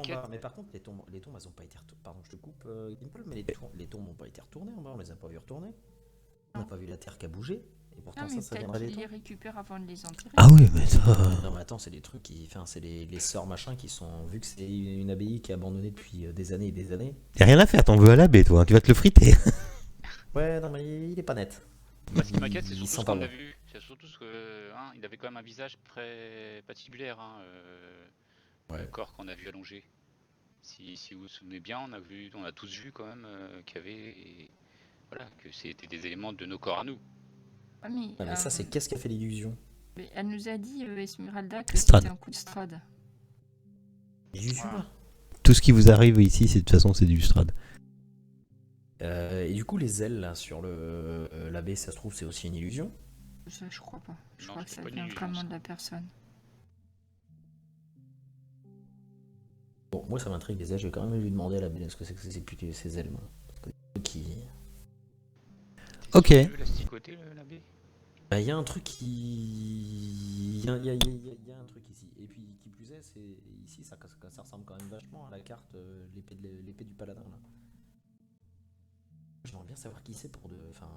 en t'inquiète. bas. Mais par contre, les tombes, elles ont pas été retournées. Pardon, je te coupe, Gimple, mais les tombes n'ont pas été retournées en bas. On les a pas vu retourner. On n'a Non. pas vu la terre qui a bougé. Et Non, pourtant, mais ça peut-être viendrait des qu'ils les tombes. récupèrent avant de les enterrer. Ah oui, mais ça. Non, mais attends, c'est des trucs qui. Enfin, c'est les sœurs machin qui sont. Vu que c'est une abbaye qui est abandonnée depuis des années et des années. Y'a rien à faire, t'en veux à l'abbé, toi, hein, tu vas te le friter. Ouais, non, mais il est pas net. Moi, ce qui m'inquiète, c'est Il surtout sent ce pas qu'on bon. a vu. C'est surtout ce que, hein, il avait quand même un visage très patibulaire, hein, le Ouais. corps qu'on a vu allongé. Si vous vous souvenez bien, on a tous vu quand même qu'il y avait, voilà, que c'était des éléments de nos corps à nous. Ah, mais ça, c'est qu'est-ce qui a fait l'illusion? Mais elle nous a dit, Esmeralda, que Strad. c'était un coup de Strad. L'illusion, Voilà. là. Tout ce qui vous arrive ici, de toute façon, c'est du Strad. Et du coup, les ailes là sur l'abbé, ça se trouve, c'est aussi une illusion. Ça, je crois pas. Je Non, crois que c'est ça pas une vient illusion, vraiment ça. de la personne. Bon, moi, ça m'intrigue les ailes. Je vais quand même lui demander à l'abbé ce que c'est que ces ailes, moi. Parce que des trucs qui. Ok. Tu veux l'asticoter, l'abbé? Bah, il y a un truc qui. Il y a un truc ici. Et puis, qui plus est, c'est ici, ça ressemble quand même vachement à la carte, l'épée du paladin, là. J'aimerais bien savoir qui c'est pour de. Enfin,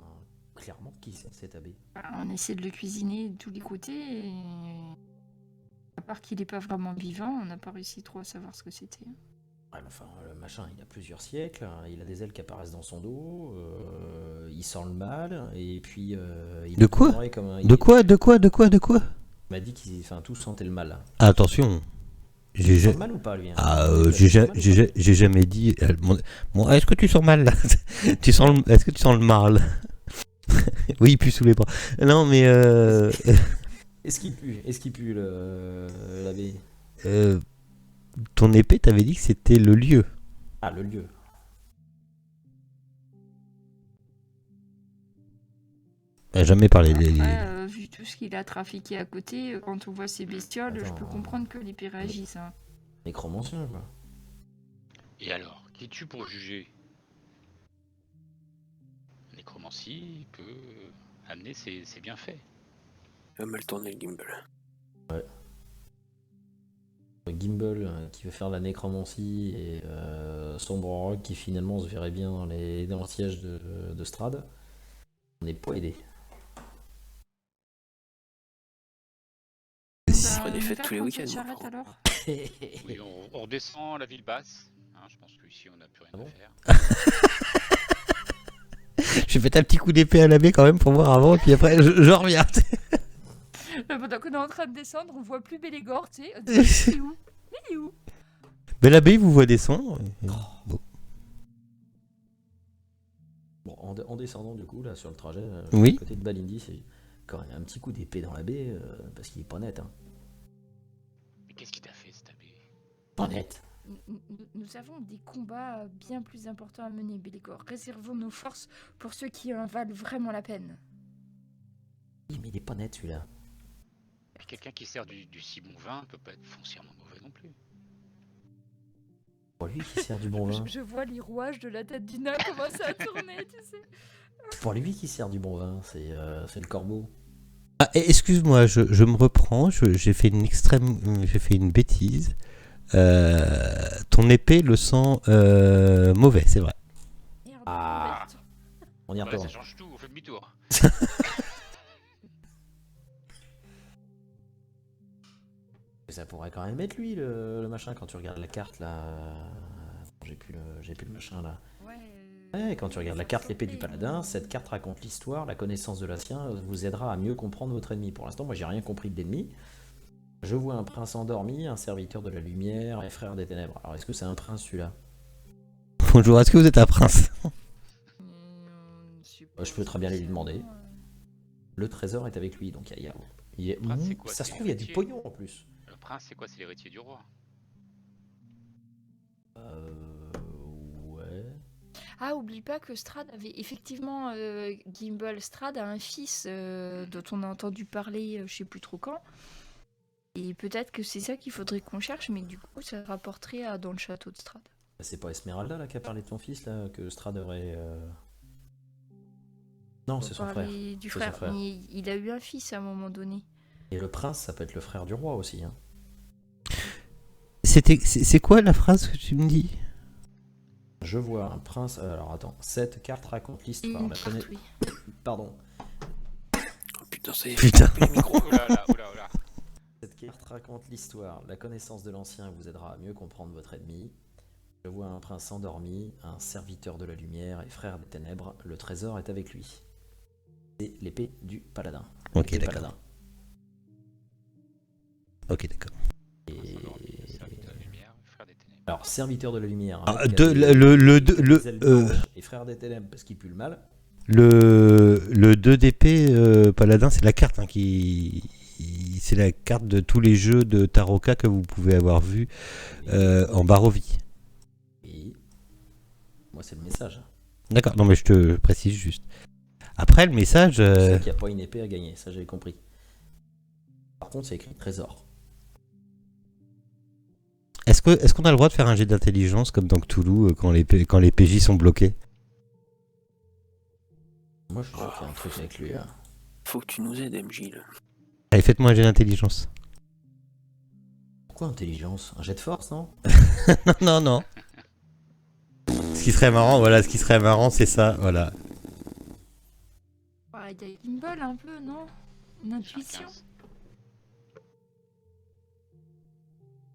clairement, qui c'est cet abbé. On essaie de le cuisiner de tous les côtés. Et... à part qu'il est pas vraiment vivant, on n'a pas réussi trop à savoir ce que c'était. Ouais, mais enfin, le machin, il a plusieurs siècles, hein, il a des ailes qui apparaissent dans son dos, il sent le mal, et puis il De est quoi coloré comme un. De quoi Il m'a dit qu'il, enfin, tout sentait le mal. Attention. Il sent le mal ou pas, lui, hein? Ah, Il j'ai sent le mal ou pas j'ai jamais dit. Bon, est-ce que tu sens mal là? Est-ce que tu sens le mal? Oui, il pue sous les bras. Non, mais Est-ce qu'il pue l'abbé? ton épée, t'avais dit que c'était le lieu. Ah, le lieu. On n'a jamais parlé des. Après, vu tout ce qu'il a trafiqué à côté, quand on voit ces bestioles, je peux comprendre que l'épée réagisse. Hein. Nécromancien, quoi. Et alors, qui es-tu pour juger? Nécromancie peut amener ses bienfaits. Il a mal tourné le gimbal. Ouais. Gimbal qui veut faire la nécromancie et Sombre Rock qui finalement se verrait bien dans le siège de Strad. On n'est pas aidé. Ça ferait des fêtes tous les week-ends. J'arrête moi, alors. Oui, on redescend à la ville basse. Hein, je pense qu'ici on n'a plus rien à faire. Je fais un petit coup d'épée à l'abbé quand même pour voir avant, et puis après je reviens. Pendant qu'on est en train de descendre, on voit plus Bélégor, tu sais. Il est où? Il est où? Mais l'abbé vous voit descendre. Bon. Bon, en descendant du coup, là, sur le trajet, Oui. à côté de Balindi, c'est quand même un petit coup d'épée dans la baie, parce qu'il est pas net. Hein. Mais qu'est-ce qui t'a fait, cet abbé? Pas net. Nous avons des combats bien plus importants à mener, Bélégor. Réservons nos forces pour ceux qui en valent vraiment la peine. Oui, mais il est pas net, celui-là. Quelqu'un qui sert du si bon vin peut pas être foncièrement mauvais non plus. Pour lui qui sert du bon vin. Je vois les rouages de la tête du nain commencer à tourner, tu sais. Pour lui qui sert du bon vin, c'est le corbeau. Ah, excuse-moi, je me reprends. J'ai fait une bêtise. Ton épée le sent mauvais, c'est vrai. Ah, on y Voilà, retourne. ça change tout, on fait demi-tour. Ça pourrait quand même être lui le machin quand tu regardes la carte là. J'ai plus le machin là. Ouais, quand tu regardes la carte l'épée du paladin, cette carte raconte l'histoire, la connaissance de l'ancien vous aidera à mieux comprendre votre ennemi. Pour l'instant, moi j'ai rien compris de l'ennemi. Je vois un prince endormi, un serviteur de la lumière et frère des ténèbres. Alors est-ce que c'est un prince celui-là? Bonjour, est-ce que vous êtes un prince? Je peux très bien lui demander. Le trésor est avec lui, donc il y a prince, c'est quoi? ça se C'est trouve il y a du l'héritier. pognon en plus. Le prince, c'est quoi? C'est l'héritier du roi. Ouais. Ah, oublie pas que Strad avait effectivement... Gimbal Strad a un fils dont on a entendu parler je sais plus trop quand. Et peut-être que c'est ça qu'il faudrait qu'on cherche, mais du coup ça rapporterait dans le château de Strad. C'est pas Esmeralda là qui a parlé de ton fils là, que Strad aurait. Non, c'est son frère. Parler du C'est son frère, frère. mais il a eu un fils à un moment donné. Et le prince, ça peut être le frère du roi aussi. Hein. C'est quoi la phrase que tu me dis? Je vois un prince. Alors attends, cette carte raconte l'histoire. Une La carte, connaît- oui. Pardon. Oh putain, ça y est, Putain. j'ai coupé le micro. Oh là là, oh là, oh là. Cette carte raconte l'histoire. La connaissance de l'ancien vous aidera à mieux comprendre votre ennemi. Je vois un prince endormi, un serviteur de la lumière et frère des ténèbres. Le trésor est avec lui. C'est l'épée du paladin. Ok, L'épée d'accord. paladin. Ok, d'accord. Et... Serviteur de la lumière, frère des ténèbres. Alors, serviteur de la lumière. Ah, avec de- des- le- des ailes blanches et frère des ténèbres parce qu'il pue le mal. Le 2 d'épée paladin, c'est la carte hein, c'est la carte de tous les jeux de Taroka que vous pouvez avoir vu en Barovie. Et moi, c'est le message. D'accord, non mais je te précise juste. Après le message, Je sais qu'il n'y a pas une épée à gagner, ça j'ai compris. Par contre, c'est écrit trésor. est-ce qu'on a le droit de faire un jet d'intelligence comme dans Cthulhu quand les PJ sont bloqués? Moi, je suis sûr qu'il y a un truc avec lui. Hein. Faut que tu nous aides, MJ. Là. Allez, faites-moi un jet d'intelligence. Pourquoi intelligence? Un jet de force, non? Non, non. Ce qui serait marrant, voilà, ce qui serait marrant, c'est ça, voilà. Pareil, il y a Gimbal un peu, non? Une J'ai un intuition. 15.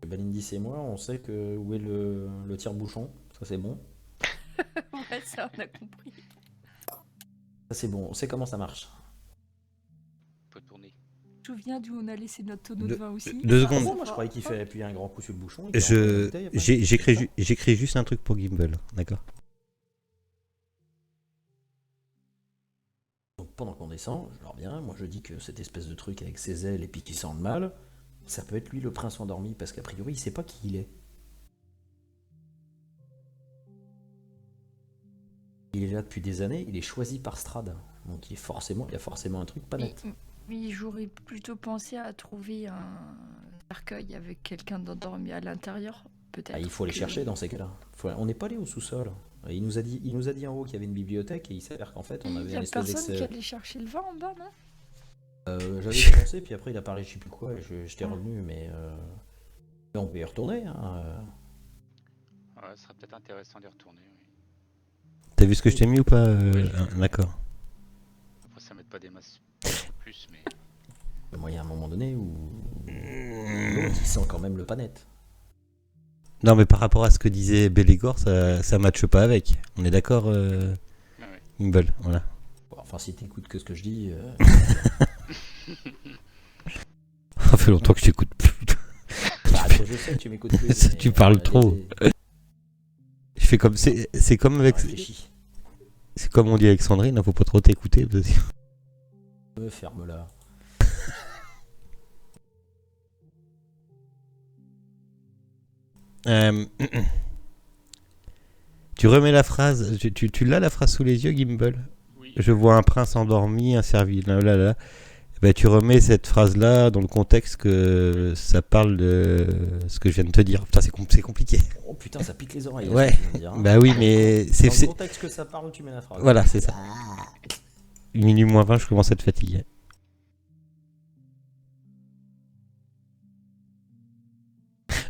Balindis et moi, on sait que où est le tire-bouchon. Ça, c'est bon. Ouais, ça, on a compris. Ça, c'est bon. On sait comment ça marche. Faut tourner. Je me souviens d'où on a laissé notre tonneau de vin aussi. 2 Ah secondes. bon, moi, je croyais qu'il fait appuyer un grand coup sur le bouchon. et qu'il rentrait dans la bouteille après. J'écris juste un truc pour Gimbal, d'accord? Donc, pendant qu'on descend, je leur reviens. Moi, je dis que cette espèce de truc avec ses ailes et puis qui sent le mal, ça peut être lui le prince endormi parce qu'a priori, il sait pas qui il est. Il est là depuis des années, il est choisi par Strad. Donc il y a forcément un truc pas net. Mais j'aurais plutôt pensé à trouver un cercueil avec quelqu'un d'endormi à l'intérieur, peut-être. Ah, il faut aller que- chercher dans ces cas-là. On n'est pas allé au sous-sol. Il nous a dit en haut qu'il y avait une bibliothèque et il s'avère qu'en fait on Il avait y un a espèce personne qui d'excès. allait chercher le vin en bas, non? J'avais commencé puis après il a parlé je sais plus quoi et j'étais revenu mais on peut y retourner. Hein. Ouais, ce serait peut-être intéressant d'y retourner. Oui. T'as vu ce que je t'ai mis ou pas Oui. D'accord. Après, ça m'aide pas des masses plus, mais Moi il y a un moment donné où l'autre il sent quand même le pas net. Non, mais par rapport à ce que disait Bélégor, ça matche pas avec. On est d'accord, ah ouais. Gimbal, voilà. Bon, enfin si t'écoutes que ce que je dis, Ça fait longtemps que je t'écoute plus. bah, toi, je sais que tu m'écoutes plus. Ça, mais, tu parles trop. Je fais comme c'est comme avec Réfléchis. c'est comme on dit avec Sandrine, il faut pas trop t'écouter. Ferme-la. Tu remets la phrase, tu l'as la phrase sous les yeux, Gimbal? Oui. Je vois un prince endormi, un serviteur. Là. Ben, tu remets cette phrase-là dans le contexte que ça parle de ce que je viens de te dire. Putain, c'est compliqué. Oh putain, ça pique les oreilles. Ouais. ce que tu viens de dire, hein. Bah oui, mais Dans c'est le contexte que ça parle, tu mets la phrase. voilà, c'est ça. 1 moins 20, je commence à te fatiguer.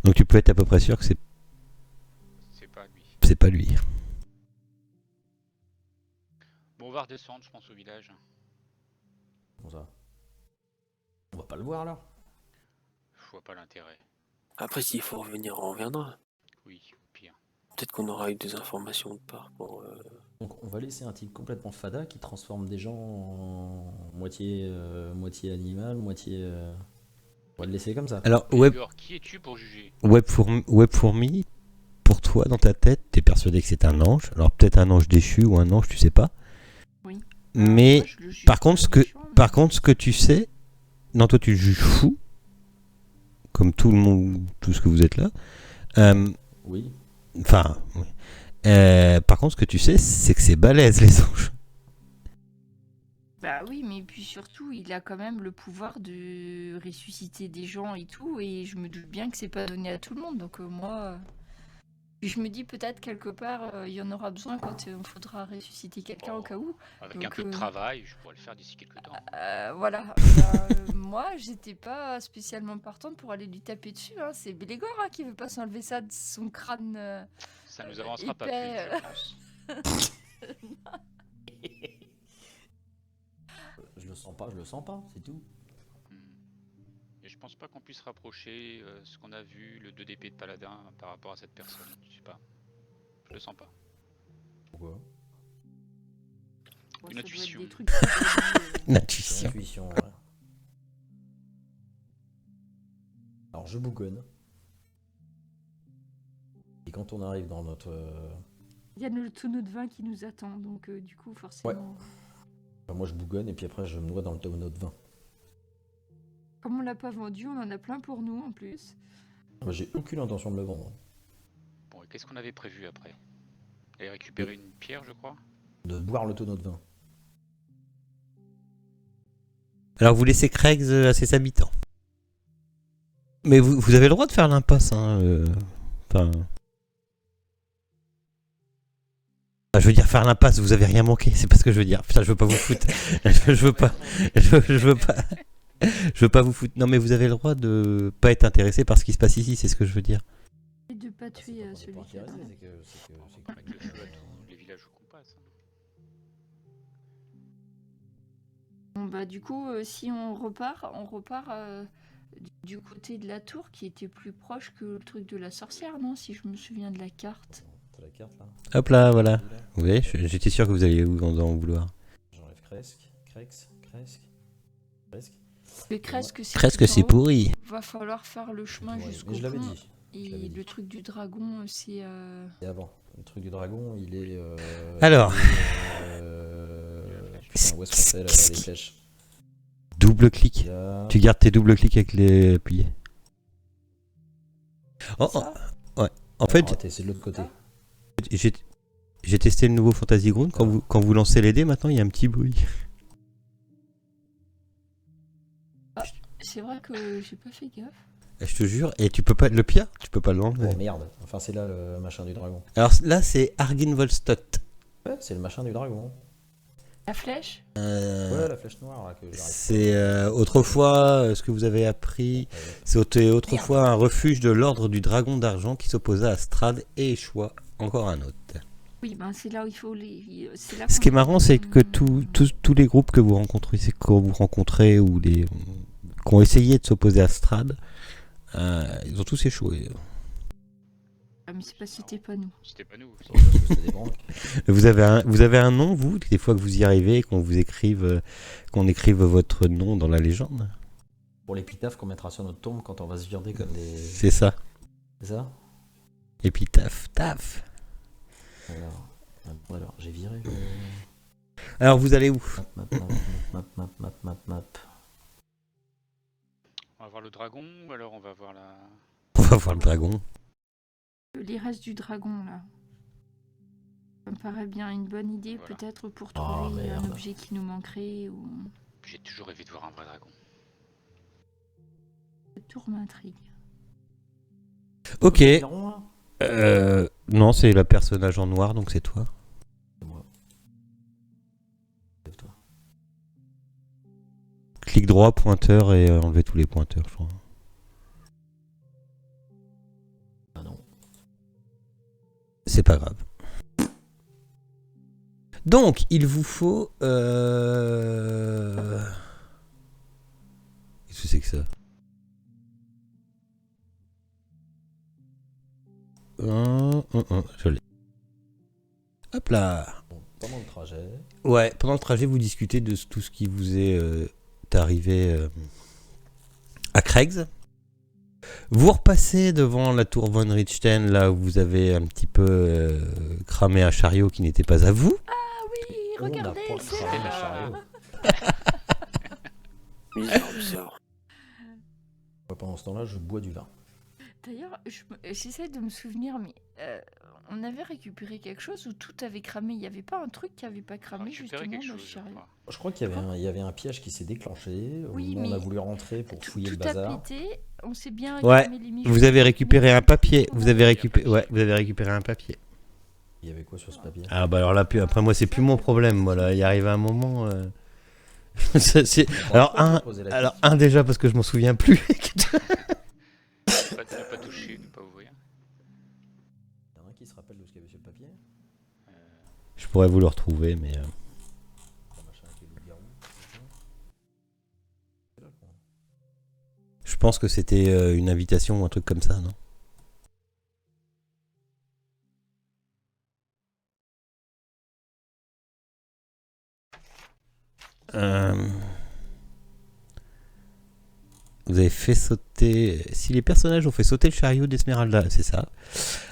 Donc tu peux être à peu près sûr que C'est pas lui. c'est pas lui. Bon, on va redescendre, je pense, au village. Bon, ça. On va pas le voir là. Je vois pas l'intérêt. Après, s'il faut revenir, on reviendra. Oui, au pire. Peut-être qu'on aura eu des informations de part pour. Donc on va laisser un type complètement fada qui transforme des gens en moitié animal, moitié. On va le laisser comme ça. Alors Igor, qui es-tu pour juger? Webfourmi, pour toi dans ta tête, t'es persuadé que c'est un ange. Alors peut-être un ange déchu ou un ange, tu sais pas. Oui. Mais Moi, je le juge par pas contre, méchant, mais- par contre, ce que tu sais, non, toi tu le juges fou, comme tout le monde, tout ce que vous êtes là. Oui. Enfin, oui. Par contre, ce que tu sais, c'est que c'est balèze les anges. Bah oui, mais puis surtout, il a quand même le pouvoir de ressusciter des gens et tout, et je me doute bien que c'est pas donné à tout le monde, donc moi... Puis je me dis peut-être quelque part, il y en aura besoin quand il faudra ressusciter quelqu'un au cas où. Avec Donc, un peu de travail, je pourrais le faire d'ici quelques temps. Voilà. Moi, j'étais pas spécialement partante pour aller lui taper dessus. Hein. C'est Bélégor qui veut pas s'enlever ça de son crâne Ça nous avancera pas plus, épais. je pense. Je le sens pas, c'est tout. Et je pense pas qu'on puisse rapprocher ce qu'on a vu, le 2 d'épée de paladin, par rapport à cette personne. Je sais pas. Je le sens pas. Pourquoi? Bon, Une ça doit être intuition. des trucs qu'il a dit, C'est L'intuition. l'intuition, ouais. Alors je bougonne. Et quand on arrive dans notre... Il y a le tonneau de vin qui nous attend, donc du coup, forcément. Enfin, moi je bougonne et puis après je me noie dans le tonneau de vin. Comme on l'a pas vendu, on en a plein pour nous en plus. Moi j'ai aucune intention de le vendre. Bon, et qu'est-ce qu'on avait prévu après? Aller récupérer une pierre, je crois. De boire le tonneau de vin. Alors vous laissez Craig à ses habitants. Mais vous avez le droit de faire l'impasse. Hein, enfin... Enfin, je veux dire faire l'impasse, vous avez rien manqué, c'est pas ce que je veux dire. Putain, je veux pas vous foutre. je veux pas. Je veux pas vous foutre. Non, mais vous avez le droit de pas être intéressé par ce qui se passe ici, c'est ce que je veux dire. Et de pas Ah, c'est tuer pas qu'on est celui pas qui a intéressé, parlé. Avec le feu à tous les villages où qu'on passe. Bon, bah, du coup, si on repart du côté de la tour qui était plus proche que le truc de la sorcière, non? Si je me souviens de la carte. T'as la carte là? Hop là, voilà. Vous voyez, j'étais sûr que vous alliez en vouloir. J'enlève Cresk. Mais presque Presque c'est pourri. Va falloir faire le chemin Ouais, jusqu'au mais je l'avais pont. dit. je Et l'avais le dit. truc du dragon, c'est... Et avant. Le truc du dragon, il est... Alors. Putain, où est-ce qu'on fait là, les flèches? Double clic. Là. Tu gardes tes double clics avec les appuyés. Oh, oh, ouais. En fait, Raté, c'est de l'autre côté. j'ai testé le nouveau Fantasy Ground. Quand vous lancez les dés, maintenant, il y a un petit bruit. C'est vrai que j'ai pas fait gaffe. Je te jure. Et tu peux pas le pire, tu peux pas l'enlever. Oh merde. Enfin, c'est là le machin du dragon. Alors là, c'est Argin Volstott. Ouais, c'est le machin du dragon. La flèche? Ouais, la flèche noire là que j'arrive. C'est autrefois ce que vous avez appris. C'était autrefois un refuge de l'ordre du dragon d'argent qui s'opposa à Strahd et échoua. Encore un autre. Oui, ben c'est là où il faut les... c'est là Ce qui est marrant, c'est que tous les groupes que vous rencontrez ou les qui ont essayé de s'opposer à Strahd, ils ont tous échoué. Ah, mais c'est pas c'était pas nous. C'était pas nous. Parce que c'était des banques. Vous avez un nom, vous, des fois que vous y arrivez, qu'on écrive votre nom dans la légende. Pour l'épitaphe qu'on mettra sur notre tombe quand on va se virer comme des... C'est ça. C'est ça? Et puis taf. Alors j'ai viré. Alors vous allez où? Map. On va voir le dragon ou alors on va voir la... On va voir le dragon. Les restes du dragon, là. Ça me paraît bien une bonne idée, Voilà. peut-être pour Oh, trouver un merde. objet qui nous manquerait ou... J'ai toujours rêvé de voir un vrai dragon. Cette tour m'intrigue. Ok. Rond, Non, c'est le personnage en noir, donc c'est toi. c'est moi. Lève-toi. Clic droit, pointeur et enlever tous les pointeurs, je crois. Ah non. C'est pas grave. Donc, il vous faut... Qu'est-ce que c'est que ça? Je l'ai. Hop là. Bon, pendant le trajet. Ouais, pendant le trajet, vous discutez de tout ce qui vous est arrivé à Craig's. Vous repassez devant la tour von Richten, là où vous avez un petit peu cramé un chariot qui n'était pas à vous. Oui, On n'a regardez, pas c'est cramé le là. chariot. Bizarre. Ouais, pendant ce temps-là, je bois du vin. D'ailleurs, j'essaie de me souvenir, mais on avait récupéré quelque chose où tout avait cramé. Il n'y avait pas un truc qui n'avait pas On a cramé, récupéré justement, quelque dans le chose, je chariot. crois. Je crois qu'il y avait un piège qui s'est déclenché. Au Oui, moment où on a mais voulu rentrer pour fouiller le Tout a bazar. pété On s'est bien Ouais, calmé les miches. Vous avez récupéré un papier. On Vous a avez récupéré récupéré. Ouais, vous avez récupéré un papier. Il y avait quoi sur ce papier? Ah bah alors là, après moi, c'est plus mon problème. Voilà, il arrive un moment. Alors un déjà parce que je m'en souviens plus. Ne pas toucher, ne pas ouvrir. Il y en a un qui se rappelle de ce qu'il y avait sur le papier? Je pourrais vous le retrouver, mais. Un machin avec les loups-garous. C'est là, quoi. Je pense que c'était une invitation ou un truc comme ça, non? Vous avez fait sauter... Si les personnages ont fait sauter le chariot d'Esmeralda, c'est ça.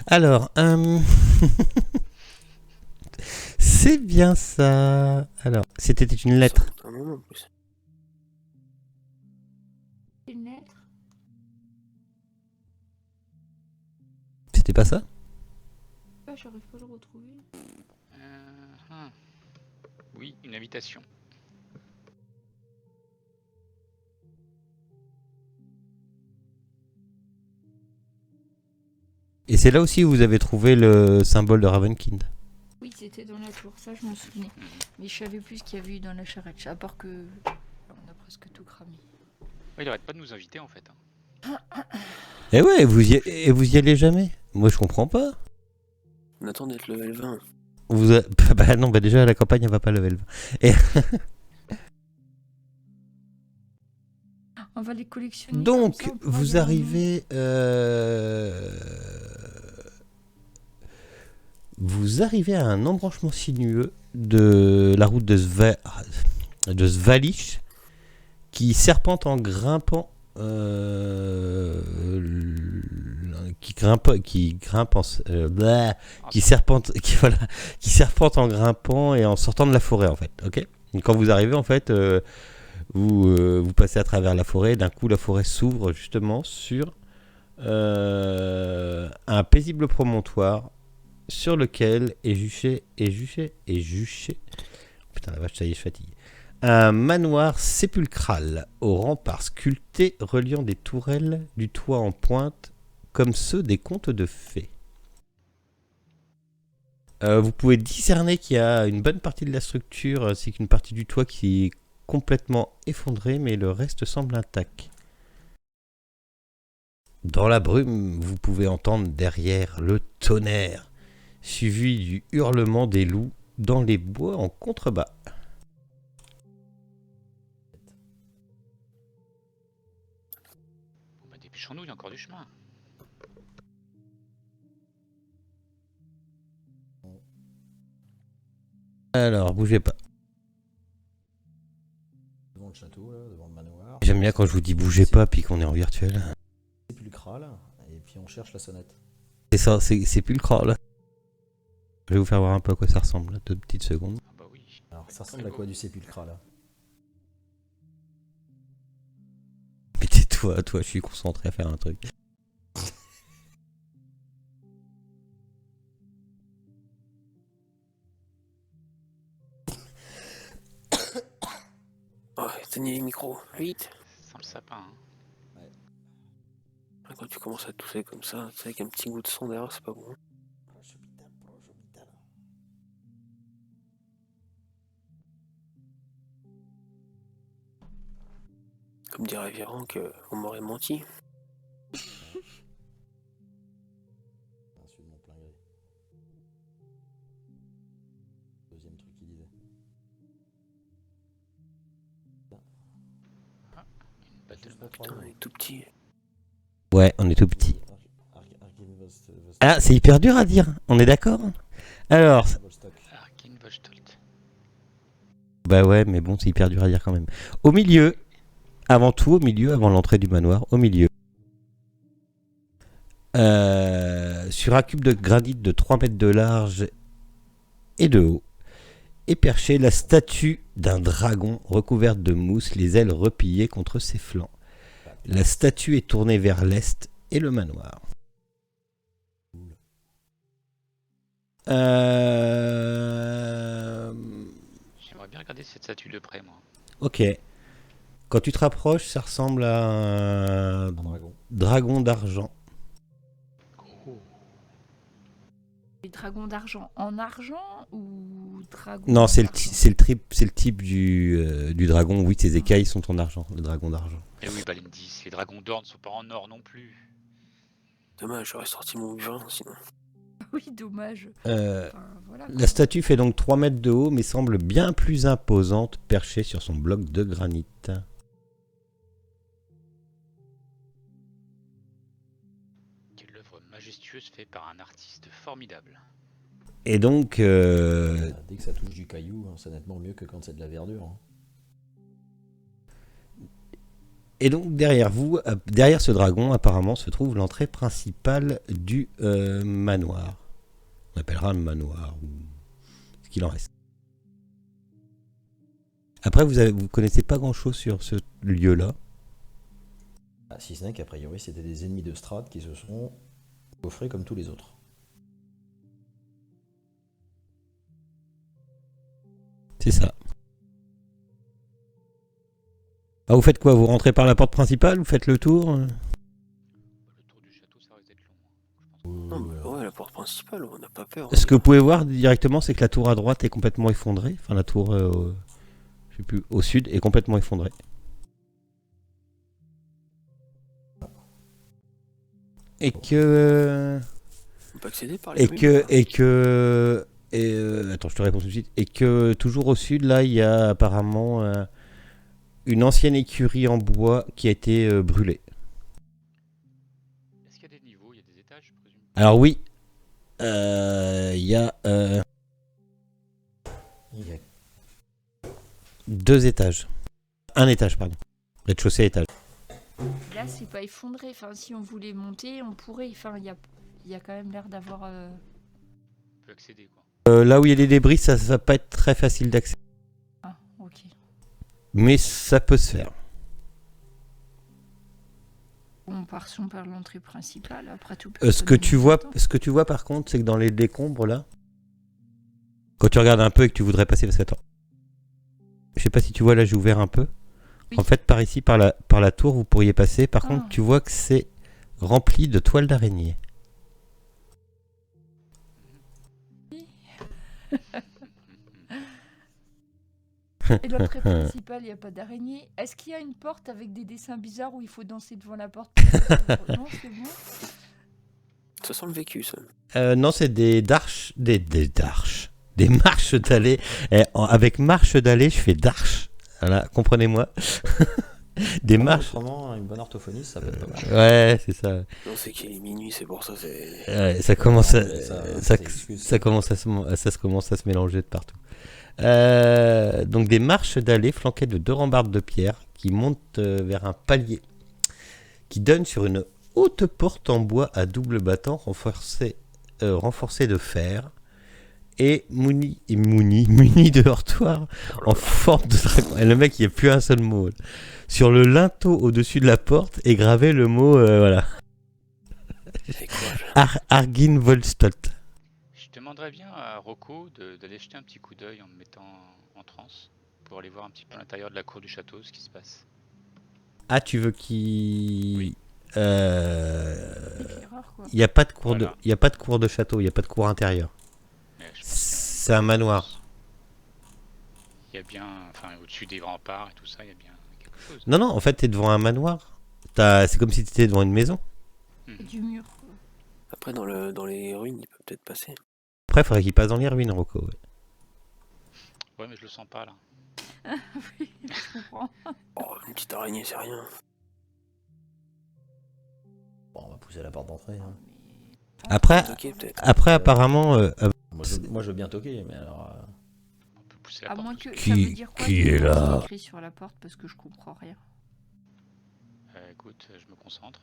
Alors, c'est bien ça. Alors, c'était une lettre. Ça remonte un moment, en plus. Une lettre. C'était pas ça? Ah, j'arrive pas à le retrouver. Hum. Oui, une invitation. Et c'est là aussi où vous avez trouvé le symbole de Ravenkind. Oui, c'était dans la tour, ça je m'en souvenais. Mais je savais plus ce qu'il y avait eu dans la charrette, à part que on a presque tout cramé. Ouais, il arrête pas de nous inviter en fait. Hein. Et ouais, vous y allez jamais. Moi, je comprends pas. On attend d'être level 20. Bah non, bah déjà, la campagne, elle va pas level 20. Et... On va les collectionner. Donc, comme ça, on pourra vous les arrivez... Vous arrivez à un embranchement sinueux de la route de Svalish qui serpente en grimpant... qui serpente en grimpant et en sortant de la forêt en fait. Ok. Donc, quand vous arrivez en fait, vous passez à travers la forêt. D'un coup, la forêt s'ouvre justement sur un paisible promontoire sur lequel est juché. Putain la vache, ça y est, je fatigue. Un manoir sépulcral aux remparts sculptés reliant des tourelles du toit en pointe comme ceux des contes de fées. Vous pouvez discerner qu'il y a une bonne partie de la structure ainsi qu'une partie du toit qui est complètement effondrée, mais le reste semble intact. Dans la brume, vous pouvez entendre derrière le tonnerre, suivi du hurlement des loups dans les bois en contrebas. Bon, bah, dépêchons-nous, il y a encore du chemin. Alors, bougez pas. Devant le château, là, devant le manoir. J'aime bien quand je vous dis bougez pas puis qu'on est en virtuel. Sépulcral, et puis on cherche la sonnette. C'est ça, c'est plus le crawl. Je vais vous faire voir un peu à quoi ça ressemble, là, 2 petites secondes. Ah bah oui. Alors, ça ressemble à quoi du sépulcral là? Mais tais-toi, toi, je suis concentré à faire un truc. Oh, éteignez les micros, vite. Sans le sapin. Hein. Quand tu commences à tousser comme ça, tu sais, avec un petit goût de sang derrière, c'est pas bon. Comme dirait Véran qu'on m'aurait menti. Insu de mon plein gré. Deuxième truc qu'il disait. Une batte de Juste Putain, il est tout petit. Ouais, on est tout petit. Ah, c'est hyper dur à dire, on est d'accord? Alors, Arkin Vostolt. bah ouais, mais bon, c'est hyper dur à dire quand même. Au milieu, avant tout, au milieu, avant l'entrée du manoir, au milieu, sur un cube de granit de 3 mètres de large et de haut, est perchée la statue d'un dragon recouverte de mousse, les ailes repliées contre ses flancs. La statue est tournée vers l'est et le manoir. J'aimerais bien regarder cette statue de près, moi. Ok. Quand tu te rapproches, ça ressemble à un Un dragon. dragon d'argent. Oh. Les dragons d'argent en argent ou dragon Non, c'est d'argent le type du dragon. Oui, ses écailles sont en argent, le dragon d'argent. Et oui, Balindis, les dragons d'or ne sont pas en or non plus. Dommage, j'aurais sorti mon vin sinon. Oui, dommage. Euh, Enfin, voilà, La statue fait donc 3 mètres de haut, mais semble bien plus imposante, perchée sur son bloc de granit. Quelle œuvre majestueuse faite par un artiste formidable. Et donc, Dès que ça touche du caillou, hein, c'est nettement mieux que quand c'est de la verdure. Hein. derrière vous, derrière ce dragon, apparemment, se trouve l'entrée principale du manoir. On appellera le manoir, ou ce qu'il en reste. Après, vous connaissez pas grand-chose sur ce lieu-là. Ah, si ce n'est qu'a priori, c'était des ennemis de Strahd qui se sont coffrés comme tous les autres. C'est ça. Ah, vous faites quoi? Vous rentrez par la porte principale? Vous faites le tour? Le tour du château, ça risque d'être long. Non, mais ouais, la porte principale, on n'a pas peur. Ce que vous pouvez voir directement, c'est que la tour à droite est complètement effondrée. Enfin, la tour je sais plus, au sud est complètement effondrée. Et que... On peut accéder par les attends, je te réponds tout de suite. Et que toujours au sud, là, il y a apparemment une ancienne écurie en bois qui a été brûlée. Est-ce qu'il y a des niveaux? Il y a des étages, je présume. Alors oui, il y a Il y a 2 étages. Un étage, pardon. Rez-de-chaussée, étage. Là, c'est pas effondré. Enfin, si on voulait monter, on pourrait. Enfin, il y a quand même l'air d'avoir. On peut accéder, quoi. Là où il y a des débris, ça va pas être très facile d'accès. Ah, ok. Mais ça peut se faire. On part par l'entrée principale. Après tout. Ce que tu vois par contre, c'est que dans les décombres là, quand tu regardes un peu et que tu voudrais passer, parce que attends, je sais pas si tu vois là, j'ai ouvert un peu. Oui. En fait, par ici, par la tour, vous pourriez passer. Par Ah. contre, tu vois que c'est rempli de toiles d'araignée. Et l'entrée principale, il n'y a pas d'araignée. Est-ce qu'il y a une porte avec des dessins bizarres où il faut danser devant la porte? Non, c'est bon. Ça sent le vécu, ça. Non, c'est des marches d'allée. Avec marche d'allée, je fais darche. Voilà, comprenez-moi. Des marches. Autrement, une bonne orthophoniste, ça peut être pas mal. Ouais, c'est ça. Non, c'est qu'il est minuit, c'est pour ça, c'est... Ouais, ça commence à, Non, mais ça ça t'excuse. commence ça commence à se mélanger de partout. Donc des marches d'allée flanquées de 2 rambardes de pierre qui montent vers un palier qui donne sur une haute porte en bois à double battant renforcée de fer et muni de heurtoirs en forme de dragon. Et le mec, il n'y a plus un seul mot. Sur le linteau au-dessus de la porte est gravé le mot voilà. C'est quoi, Argin Volstolt. Je demanderais bien à Rocco d'aller jeter un petit coup d'œil en me mettant en transe pour aller voir un petit peu à l'intérieur de la cour du château ce qui se passe. Ah, tu veux qu'il... Oui. Éclaireur, quoi. Il n'y a pas de cour Voilà. il y a pas de cour de château, il n'y a pas de cour intérieure. Mais je pense qu'il y a- C'est un manoir. Il y a bien, enfin au-dessus des remparts et tout ça, il y a bien quelque chose. Non, non, en fait, t'es devant un manoir. C'est comme si t'étais devant une maison. Du mur, quoi. Après, dans les ruines, il peut peut-être passer. Après, il faudrait qu'il passe dans les ruines, Rocco. Ouais. Ouais, mais je le sens pas là. Oui, je comprends. Oh, une petite araignée, c'est rien. Bon, on va pousser la porte d'entrée. Hein. Après, Ok, peut-être. après apparemment... Moi, je veux bien toquer, mais alors. On peut pousser la À porte. moins tout que. seul. Qui- Ça veut dire quoi qui qu'il y a est là écrit sur la porte parce que je comprends rien. Écoute, je me concentre.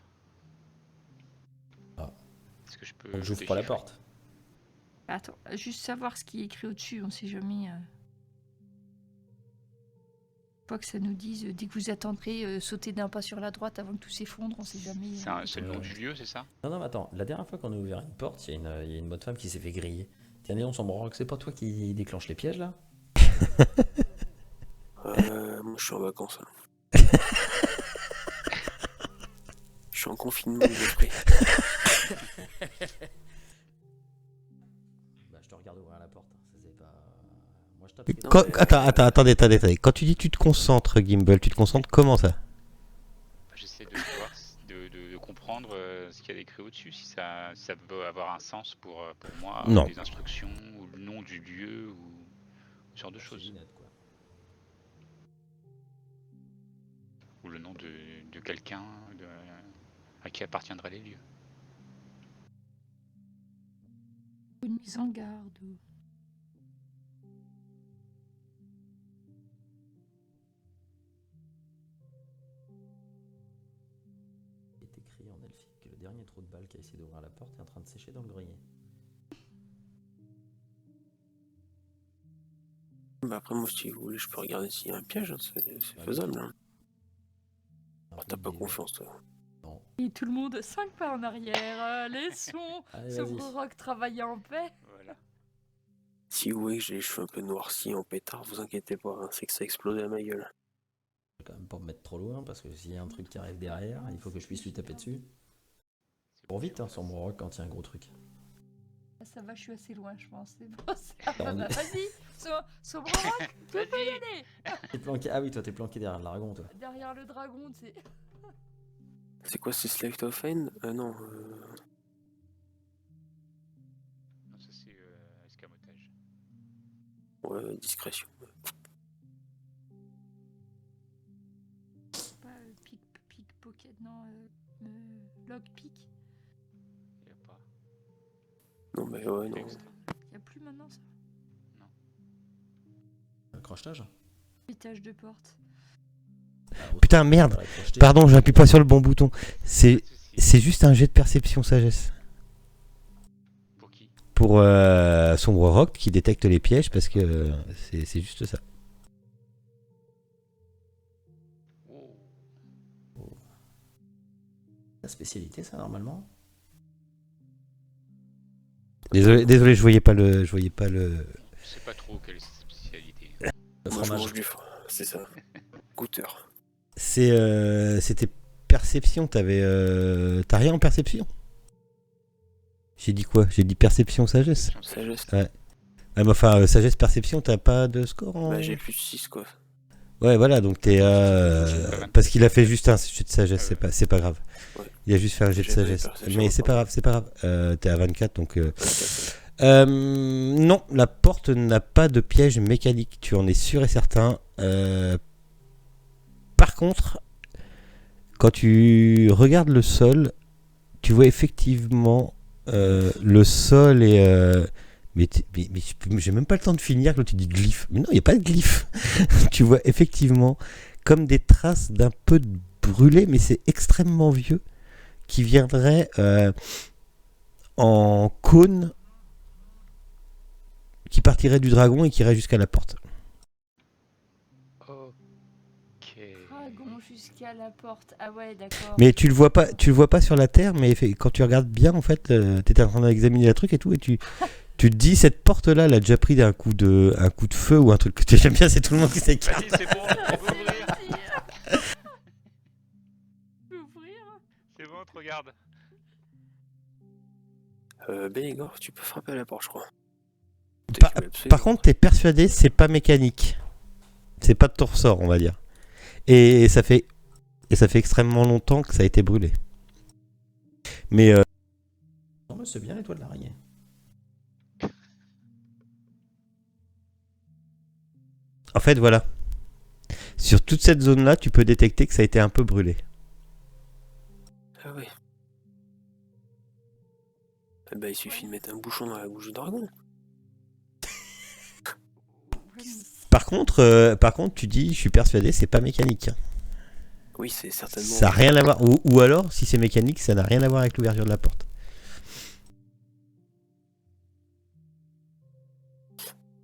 Ah. Est-ce que je peux. Donc, j'ouvre pas la déchiffrer porte. Attends, juste savoir ce qui est écrit au-dessus, on sait jamais. Pas que ça nous dise dès que vous attendrez, sauter d'un pas sur la droite avant que tout s'effondre, on sait jamais. C'est le nom du lieu, c'est ça? Non, non, mais attends. La dernière fois qu'on a ouvert une porte, il y a une bonne femme qui s'est fait griller. Tiens, on s'en branle que c'est pas toi qui déclenche les pièges là? Moi, je suis en vacances. Là. Je suis en confinement d'esprit. Bah, je te regarde ouvrir la porte. Ça, c'est pas. Moi, je tape. Attendez. Quand tu dis tu te concentres, Gimbal, tu te concentres comment ça? J'essaie de voir, de comprendre ce qu'il y a écrit au-dessus, si ça peut avoir un sens pour moi, Non. les instructions, ou le nom du lieu, ou ce genre de C'est choses. net, quoi. Ou le nom de quelqu'un à qui appartiendraient les lieux. Une mise en garde. Il est écrit en elfique que le dernier trou de balle qui a essayé d'ouvrir la porte est en train de sécher dans le grenier. Bah après, moi, si vous voulez, je peux regarder s'il y a un piège, hein, c'est Bah, faisable. Hein. Un Oh, peu t'as de pas dé, confiance, toi. Non. Et tout le monde, 5 pas en arrière. Laissons Allez, ce vas-y. rock travailler en paix. Voilà. Si vous voyez que j'ai les cheveux un peu noircis en pétard, vous inquiétez pas, hein, c'est que ça a explosé à ma gueule. Je vais quand même pas me mettre trop loin parce que s'il y a un truc qui arrive derrière, il faut que je puisse lui taper dessus. Pour vite, hein, sur mon rock quand il y a un gros truc. Ça va, je suis assez loin, je pense. C'est bon, ça va. On est- Vas-y, sobre rock, tu peux y aller. T'es planqué... Ah oui, toi, t'es planqué derrière le dragon, toi. Derrière le dragon, tu sais. C'est quoi, c'est Slave of Hand? Non, Non, ça c'est escamotage. ouais, discrétion. Pas pickpocket, non. Lockpick. Y a pas. Non, mais ouais, non. Texte. Y a plus maintenant ça. Un crochetage. Étage de porte. Putain, merde. Pardon, j'appuie pas sur le bon bouton. C'est Pas de souci. c'est juste un jet de perception sagesse. Pour qui? Pour Sombre Rock qui détecte les pièges parce que c'est juste ça. Oh. La spécialité, ça, normalement. Désolé, je voyais pas le. Je sais pas trop quelle est sa spécialité. Le Moi, je fromage. mange du fromage, c'est ça. Goûteur. C'était perception. T'as rien en perception? J'ai dit quoi? J'ai dit perception sagesse. Sagesse. Ouais. Ah, mais enfin, sagesse perception, t'as pas de score en... Bah, j'ai plus de 6, quoi. Ouais, voilà, donc t'es. Parce qu'il a fait juste un jet de sagesse, Ah ouais. c'est pas grave. Ouais. Il a juste fait un jet de J'ai pas eu sagesse. perception, Mais c'est pas grave. T'es à 24, donc. 24. Non, la porte n'a pas de piège mécanique, tu en es sûr et certain. Par contre, quand tu regardes le sol, tu vois effectivement le sol est. Mais j'ai même pas le temps de finir quand tu dis glyphe. Mais non, il n'y a pas de glyphe. Tu vois effectivement comme des traces d'un peu de brûlé, mais c'est extrêmement vieux, qui viendrait en cône, qui partirait du dragon et qui irait jusqu'à la porte. Ok. Dragon jusqu'à la porte. Ah ouais, d'accord. Mais tu le vois pas sur la terre, mais quand tu regardes bien, en fait, t'étais en train d'examiner le truc et tout, et tu te dis, cette porte-là, elle a déjà pris un coup de feu ou un truc que j'aime bien, c'est tout le monde qui s'écarte. Vas-y, c'est bon, on peut ouvrir. Je peux ouvrir. C'est bon, te regarde. Bélégor, tu peux frapper à la porte, je crois. Par contre, t'es persuadé, c'est pas mécanique. C'est pas de ton ressort, on va dire. Et ça fait extrêmement longtemps que ça a été brûlé. Mais Non, mais c'est bien les toits de l'araignée. en fait, voilà. Sur toute cette zone-là, tu peux détecter que ça a été un peu brûlé. Ah ouais. Eh bah, il suffit de mettre un bouchon dans la bouche du dragon. Par contre, tu dis, je suis persuadé, c'est pas mécanique. Oui, c'est certainement. Ça n'a rien à voir. Ou alors, si c'est mécanique, ça n'a rien à voir avec l'ouverture de la porte.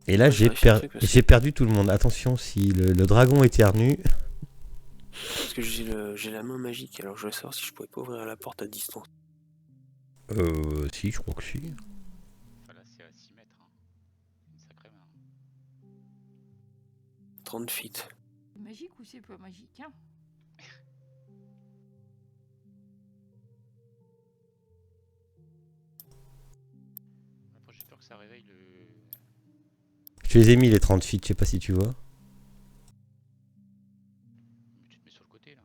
Et là, j'ai perdu tout le monde. Attention, si le dragon éternue. Parce que j'ai la main magique, alors je voulais savoir si je pouvais pas ouvrir la porte à distance. Si, je crois que si. Voilà, c'est à 6 mètres. Hein. Une sacrée main. 30 feet. C'est magique ou c'est pas magique, hein? ça réveille le... Je les ai mis les 30 feet, je sais pas si tu vois. Tu te mets sur le côté là.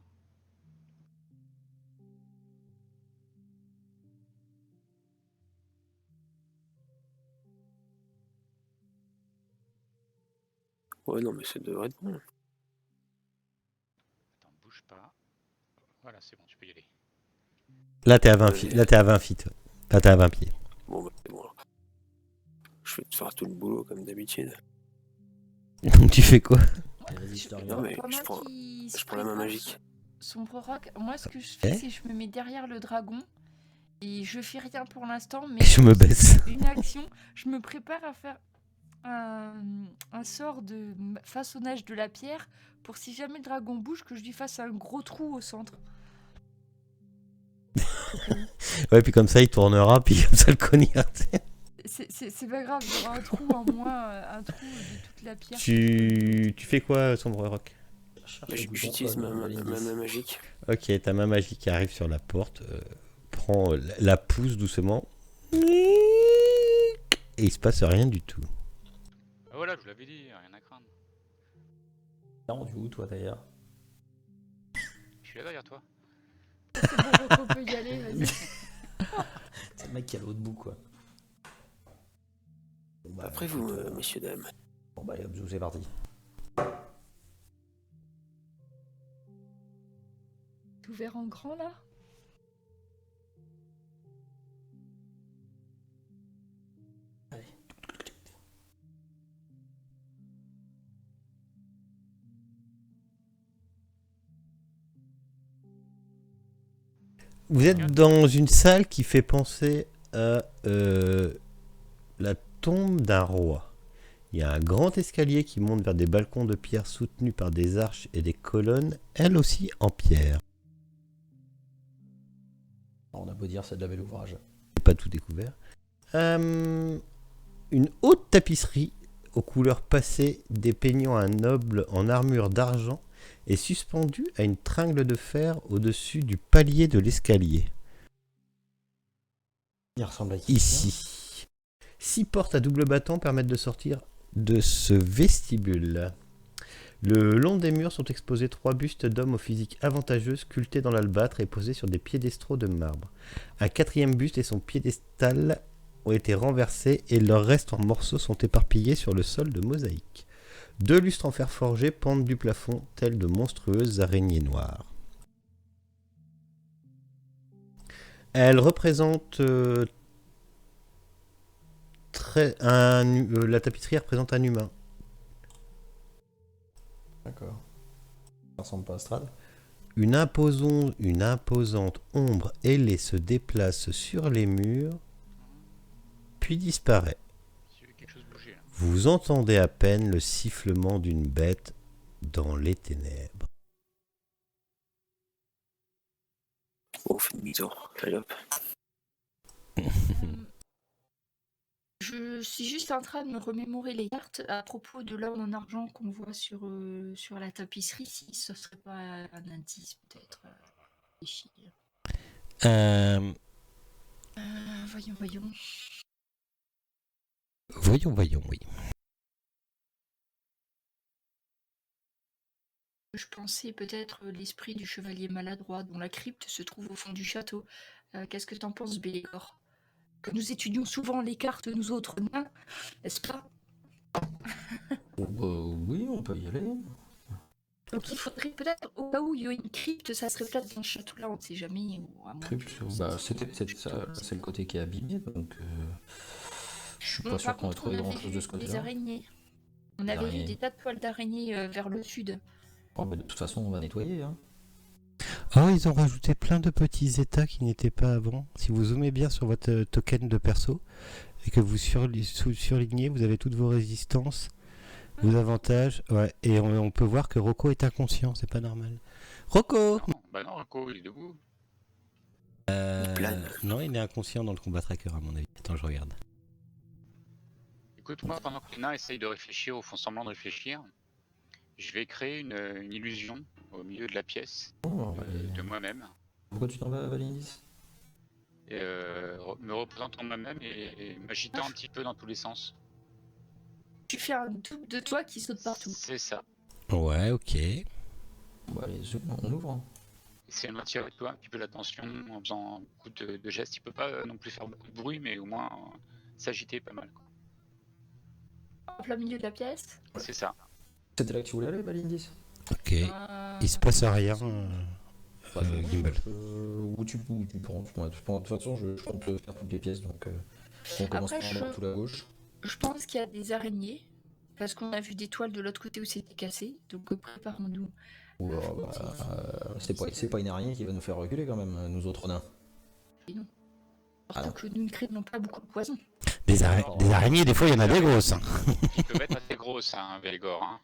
Ouais, non, mais ça devrait être bon. Attends, bouge pas. Voilà, c'est bon, tu peux y aller. Là, t'es à 20 feet. Là, t'es à 20 feet. Là, t'es à 20 pieds. Bon, bah, c'est bon. Alors. Je vais te faire tout le boulot comme d'habitude. Donc, tu fais quoi? Allez, vas-y, je te Non, regarde. mais Pendant je prends qu'il se la main prépare magique. son proroc, moi ce que je fais, Eh c'est que je me mets derrière le dragon et je fais rien pour l'instant, mais Et je me baisse. une action, je me prépare à faire un sort de façonnage de la pierre pour si jamais le dragon bouge, que je lui fasse un gros trou au centre. Ouais, puis comme ça, il tournera, puis comme ça, le cognard. C'est pas grave, il y aura un trou en moins, un trou de toute la pierre. Tu fais quoi, Sombre Rock? Cherche Bah, le bouton j'utilise code, ma Validis. main magique. Ok, ta main magique qui arrive sur la porte. Prends la pousse doucement. Et il se passe rien du tout. Ah voilà, je vous l'avais dit, rien à craindre. T'es rendu où, toi, d'ailleurs? Je suis là derrière toi. C'est bon, on peut y aller, vas-y. C'est le mec qui est à l'autre bout, quoi. Bon, bah, Après écoute, vous, messieurs, dames. Bon, bah, allez, hop, c'est parti. Tout ouvert en grand là. Vous êtes dans une salle qui fait penser à la tombe d'un roi. Il y a un grand escalier qui monte vers des balcons de pierre soutenus par des arches et des colonnes, elles aussi en pierre. On a beau dire, c'est de la belle ouvrage. J'ai pas tout découvert. Une haute tapisserie aux couleurs passées dépeignant un noble en armure d'argent est suspendue à une tringle de fer au-dessus du palier de l'escalier. Il ressemble à qui? Ici. 6 portes à double battant permettent de sortir de ce vestibule. Le long des murs sont exposés 3 bustes d'hommes au physique avantageux sculptés dans l'albâtre et posés sur des piédestraux de marbre. Un 4e buste et son piédestal ont été renversés et leurs restes en morceaux sont éparpillés sur le sol de mosaïque. 2 lustres en fer forgé pendent du plafond tels de monstrueuses araignées noires. Elles représentent la tapisserie représente un humain. D'accord. Ça ressemble pas à Strad. Une imposante ombre ailée se déplace sur les murs, puis disparaît. J'ai vu quelque chose bouger là. Vous entendez à peine le sifflement d'une bête dans les ténèbres. Bon, on fait demi-tour. Allez hop. Je suis juste en train de me remémorer les cartes à propos de l'or en argent qu'on voit sur la tapisserie, si ce serait pas un indice peut-être. Réfléchir. Voyons. Voyons, oui. Je pensais peut-être l'esprit du chevalier maladroit dont la crypte se trouve au fond du château. Qu'est-ce que t'en penses, Bélégor? Que nous étudions souvent les cartes, nous autres nains, n'est-ce pas? Oui, on peut y aller. Donc il faudrait peut-être, au cas où il y a une crypte, ça serait peut-être dans ce château-là, on ne sait jamais. Ou à moins Crypte, que- bah, c'est le côté qui est abîmé, donc je suis Bon, pas par sûr qu'on ait contre, trouvé on avait grand-chose de vu ce des côté-là. araignées. On Des avait vu araignées. des tas de toiles d'araignées vers le sud. Oh, bah, de toute façon, on va nettoyer. Hein. Oh, ils ont rajouté plein de petits états qui n'étaient pas avant. Si vous zoomez bien sur votre token de perso et que vous surlignez, vous avez toutes vos résistances, vos avantages. Ouais, et on peut voir que Rocco est inconscient, c'est pas normal. Rocco Non, Rocco, il est debout. plane. Non, il est inconscient dans le combat tracker à mon avis. Attends, je regarde. Écoute, moi, pendant que les nains essayent de réfléchir ou font semblant de réfléchir, je vais créer une illusion au milieu de la pièce Oh, de moi-même. pourquoi tu t'en vas, Validis? me représentant moi-même et m'agitant un petit peu dans tous les sens. Tu fais un double de toi qui saute partout. C'est ça. Ouais, ok. Bon, allez, zoom, on ouvre. Hein. Essayer de m'attirer toi un petit peu l'attention en faisant beaucoup de gestes. Il peut pas non plus faire beaucoup de bruit, mais au moins s'agiter pas mal. Quoi. En plein milieu de la pièce. C'est ça. C'était là que tu voulais aller, Balindis? Ok. Il se passe rien, Gimbal. Où tu prends. De toute façon, je compte faire toutes les pièces, donc on commence Après, par tout la gauche. Je pense qu'il y a des araignées. Parce qu'on a vu des toiles de l'autre côté où c'était cassé. Donc préparons-nous. C'est pas une araignée qui va nous faire reculer quand même, nous autres nains. Surtout que nous ne créons pas beaucoup de poison. Des araignées, des fois, il y en a des grosses. Hein. Ils peuvent être assez grosses, hein, Vélgor. Hein.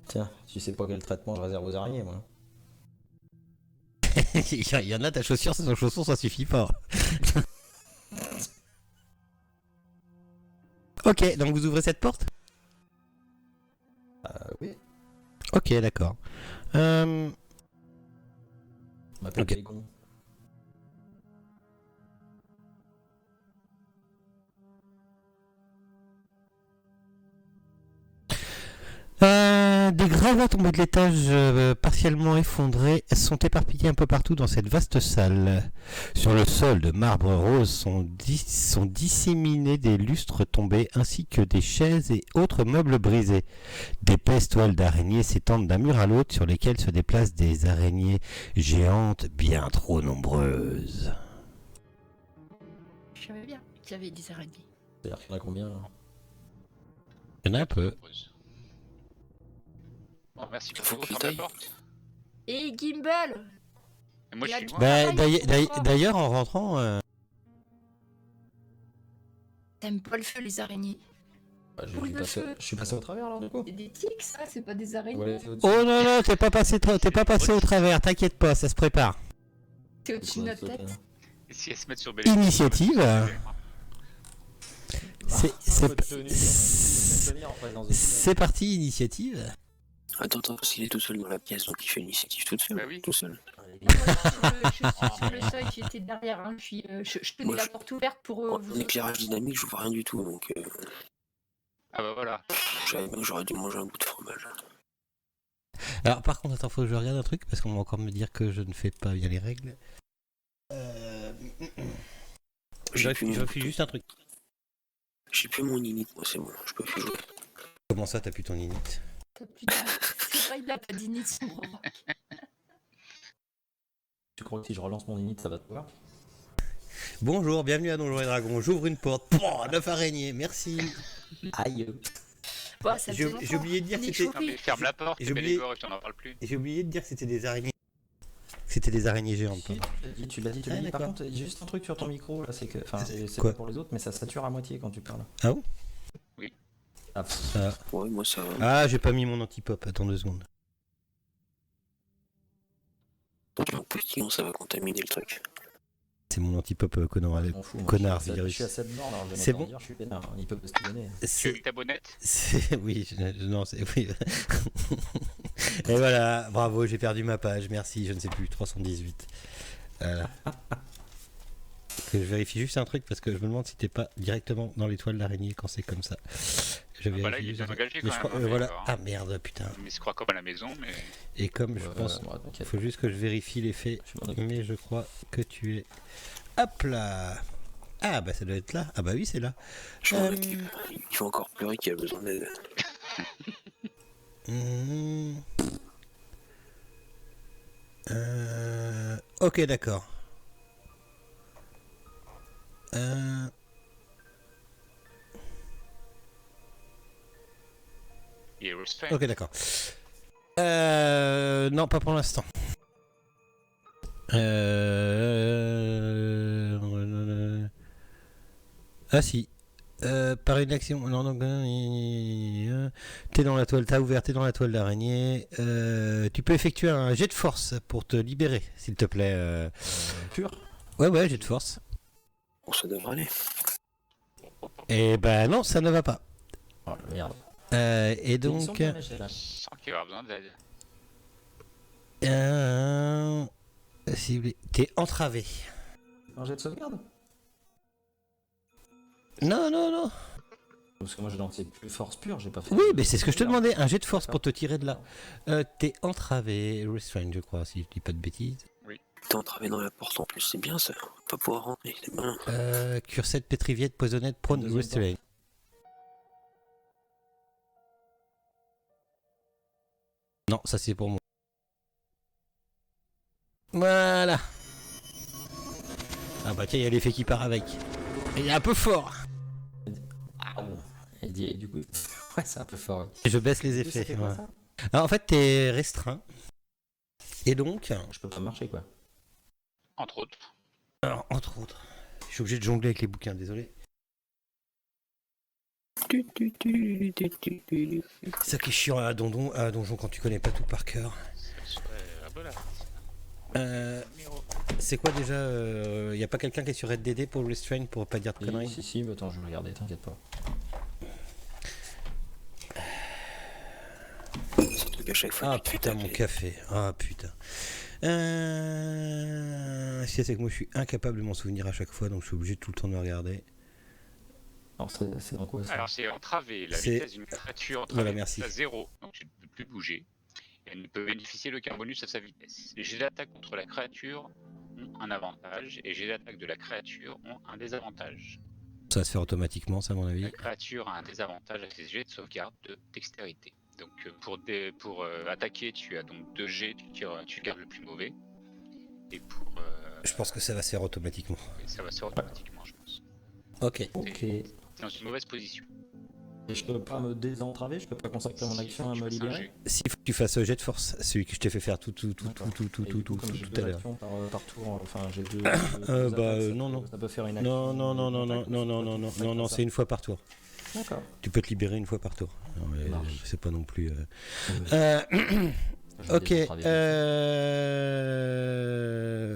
Tiens, tu sais pas quel traitement je réserve aux araignées, moi. Il y en a, ta chaussure, c'est son chausson, ça suffit pas. Ok, donc vous ouvrez cette porte? Oui. Ok, d'accord. On m'appelle Ok. Bacon. Des gravats tombés de l'étage partiellement effondrés sont éparpillés un peu partout dans cette vaste salle. Sur le sol de marbre rose sont disséminés des lustres tombés ainsi que des chaises et autres meubles brisés. D'épaisses toiles d'araignées s'étendent d'un mur à l'autre sur lesquelles se déplacent des araignées géantes bien trop nombreuses. Je savais bien qu'il y avait des araignées. C'est-à-dire qu'il y en a combien là? Il y en a un peu. Bon, merci Faut beaucoup. qu'il Ferme la taille. porte. Et Gimbal! Et moi, je Il y a suis du- loin. Bah, pareil, d'ailleurs, en rentrant... T'aimes pas le feu, les araignées? Boule de feu. Je suis passé au travers alors du coup. C'est des tiques, ça, c'est pas des araignées. Ouais, c'est au-dessus. Oh non, non, t'es pas passé au travers, t'inquiète pas, ça se prépare. C'est au-dessus de notre tête. Et si elles se mettent sur Vélgor, Initiative. Faut tenir en présence de- C'est parti, initiative. Attends, parce qu'il est tout seul dans la pièce, donc il fait l'initiative tout seul. Bah oui. Tout seul. Je suis sur le seuil, j'étais derrière. Hein. Je tenais Moi, la porte ouverte pour En vous. éclairage dynamique, je vois rien du tout, donc Ah bah voilà. j'aurais dû manger un bout de fromage. Alors par contre, attends, faut que je regarde un truc parce qu'on va encore me dire que je ne fais pas bien les règles. Je refuse juste un truc. J'ai plus mon init, moi c'est bon, je peux plus jouer. Comment ça, t'as plus ton init? C'est vrai, il a pas d'init son bras. Tu crois que si je relance mon init, ça va te voir? Bonjour, bienvenue à Donjons et Dragons. J'ouvre une porte. Pouah, 9 araignées, merci. Aïe. Bon, ça J'ai faisait oublié de dire longtemps. que On est c'était- Non mais chauffé. ferme la porte, J'ai oublié- Vélgor, et tu n'en parles plus. J'ai oublié de dire que c'était des araignées. C'était des araignées géantes. Si, pardon. tu l'as dit. Ah, Par d'accord. contre, j'ai juste un truc sur ton micro là, c'est que. Enfin, c'est Quoi pas pour les autres, mais ça sature à moitié quand tu parles. Ah bon? Oui. Ah, pff. Ah, Ouais, moi ça va. Ah, j'ai pas mis mon anti-pop. Attends 2 secondes. Tu vois, petit, ça va contaminer le truc. C'est mon anti-pop connard. Je m'en fous, moi, Connard, je virus. suis à 7 bornes, alors je vais C'est m'entendre bon. dire, je suis peinard, hein, il peut se donner. Tu C'est... veux ta bonnette? Oui, non, c'est... Oui. Et voilà, bravo, j'ai perdu ma page. Merci, je ne sais plus. 318. Voilà. Que je vérifie juste un truc parce que je me demande si t'es pas directement dans l'étoile d'araignée quand c'est comme ça. Je bah là, vérifie il est juste un bien truc. engagé Mais quand je même, crois- hein, voilà. d'accord. Ah merde, putain. Mais se croit comme à la maison, mais... Et comme je pense, Bon, t'inquiète. faut juste que je vérifie les faits. Je m'en occupe. Mais je crois que tu es. Hop là. Ah bah ça doit être là. Ah bah oui, c'est là. Je m'en occupe. Il faut encore pleurer qu'il a besoin d'aide. Ok, d'accord. Heroes Fame. Ok, d'accord. Non, pas pour l'instant. Ah si. Par une action. Non, donc, t'es dans la toile, t'as ouvert, t'es dans la toile d'araignée. Tu peux effectuer un jet de force pour te libérer, s'il te plaît. Pur. Ouais, jet de force. Bon, ça devrait aller. Et ben non, ça ne va pas. Oh merde. Et Ils sont donc. bien légers, là. Je sens qu'il va y avoir besoin d'aide. T'es entravé. Un jet de sauvegarde? Non. Parce que moi j'ai lancé plus force pure, j'ai pas fait. Oui, mais c'est ce que je te demandais, un jet de force pour te tirer de là. T'es entravé, restrained, je crois, si je dis pas de bêtises. T'es entravé dans la porte en plus, c'est bien ça. On va pas pouvoir rentrer, c'est malin. Cursette, pétriviette, poisonnette, prone, Deuxième restrained. Non, ça c'est pour moi. Voilà. Ah bah tiens, il y a l'effet qui part avec. Et il est un peu fort. Ah bon. Et du coup, ouais, c'est un peu fort. Je baisse les effets. Ouais. Alors, en fait, t'es restreint. Et donc, Je peux pas marcher quoi. Entre autres. alors, entre autres, je suis obligé de jongler avec les bouquins, désolé. Ça qui est chiant à donjon quand tu connais pas tout par cœur. C'est quoi déjà y a pas quelqu'un qui est sur RedDD pour Restrain pour pas dire de conneries? Si, mais attends, je vais regarder, t'inquiète pas. Surtout qu'à chaque fois Ah que tu te fais putain, mon tacler. café. Ah putain. Si c'est que moi je suis incapable de m'en souvenir à chaque fois, donc je suis obligé tout le temps de me regarder. Alors, c'est dans quoi ça? Alors c'est entravé, la C'est- vitesse d'une créature Voilà, entravée merci. est à 0, donc tu ne peux plus bouger. Et elle ne peut bénéficier d'aucun bonus à sa vitesse. Les jets d'attaque contre la créature ont un avantage, et les jets d'attaque de la créature ont un désavantage. Ça va se faire automatiquement, ça à mon La avis. créature a un désavantage à ses jets de sauvegarde de dextérité. Donc pour attaquer, tu as donc 2 jets, tu gardes le plus mauvais. Et pour... Je pense que ça va se faire automatiquement. ça va se faire automatiquement, je pense. Ok. Ok. T'es dans une mauvaise position. Et je peux pas me désentraver, je peux pas consacrer mon action à Tu me passes un libérer. jet. S'il faut que tu fasses jet de force, celui que je t'ai fait faire tout D'accord. Et du coup, comme j'ai à deux l'heure. actions par tour, enfin j'ai deux. bah, attaques, ça non, peut- non. Ça peut faire une action. Non, c'est une fois par tour. D'accord. Tu peux te libérer une fois par tour. Non, mais Ça marche. c'est pas non plus. Je vais Ok. désentraver.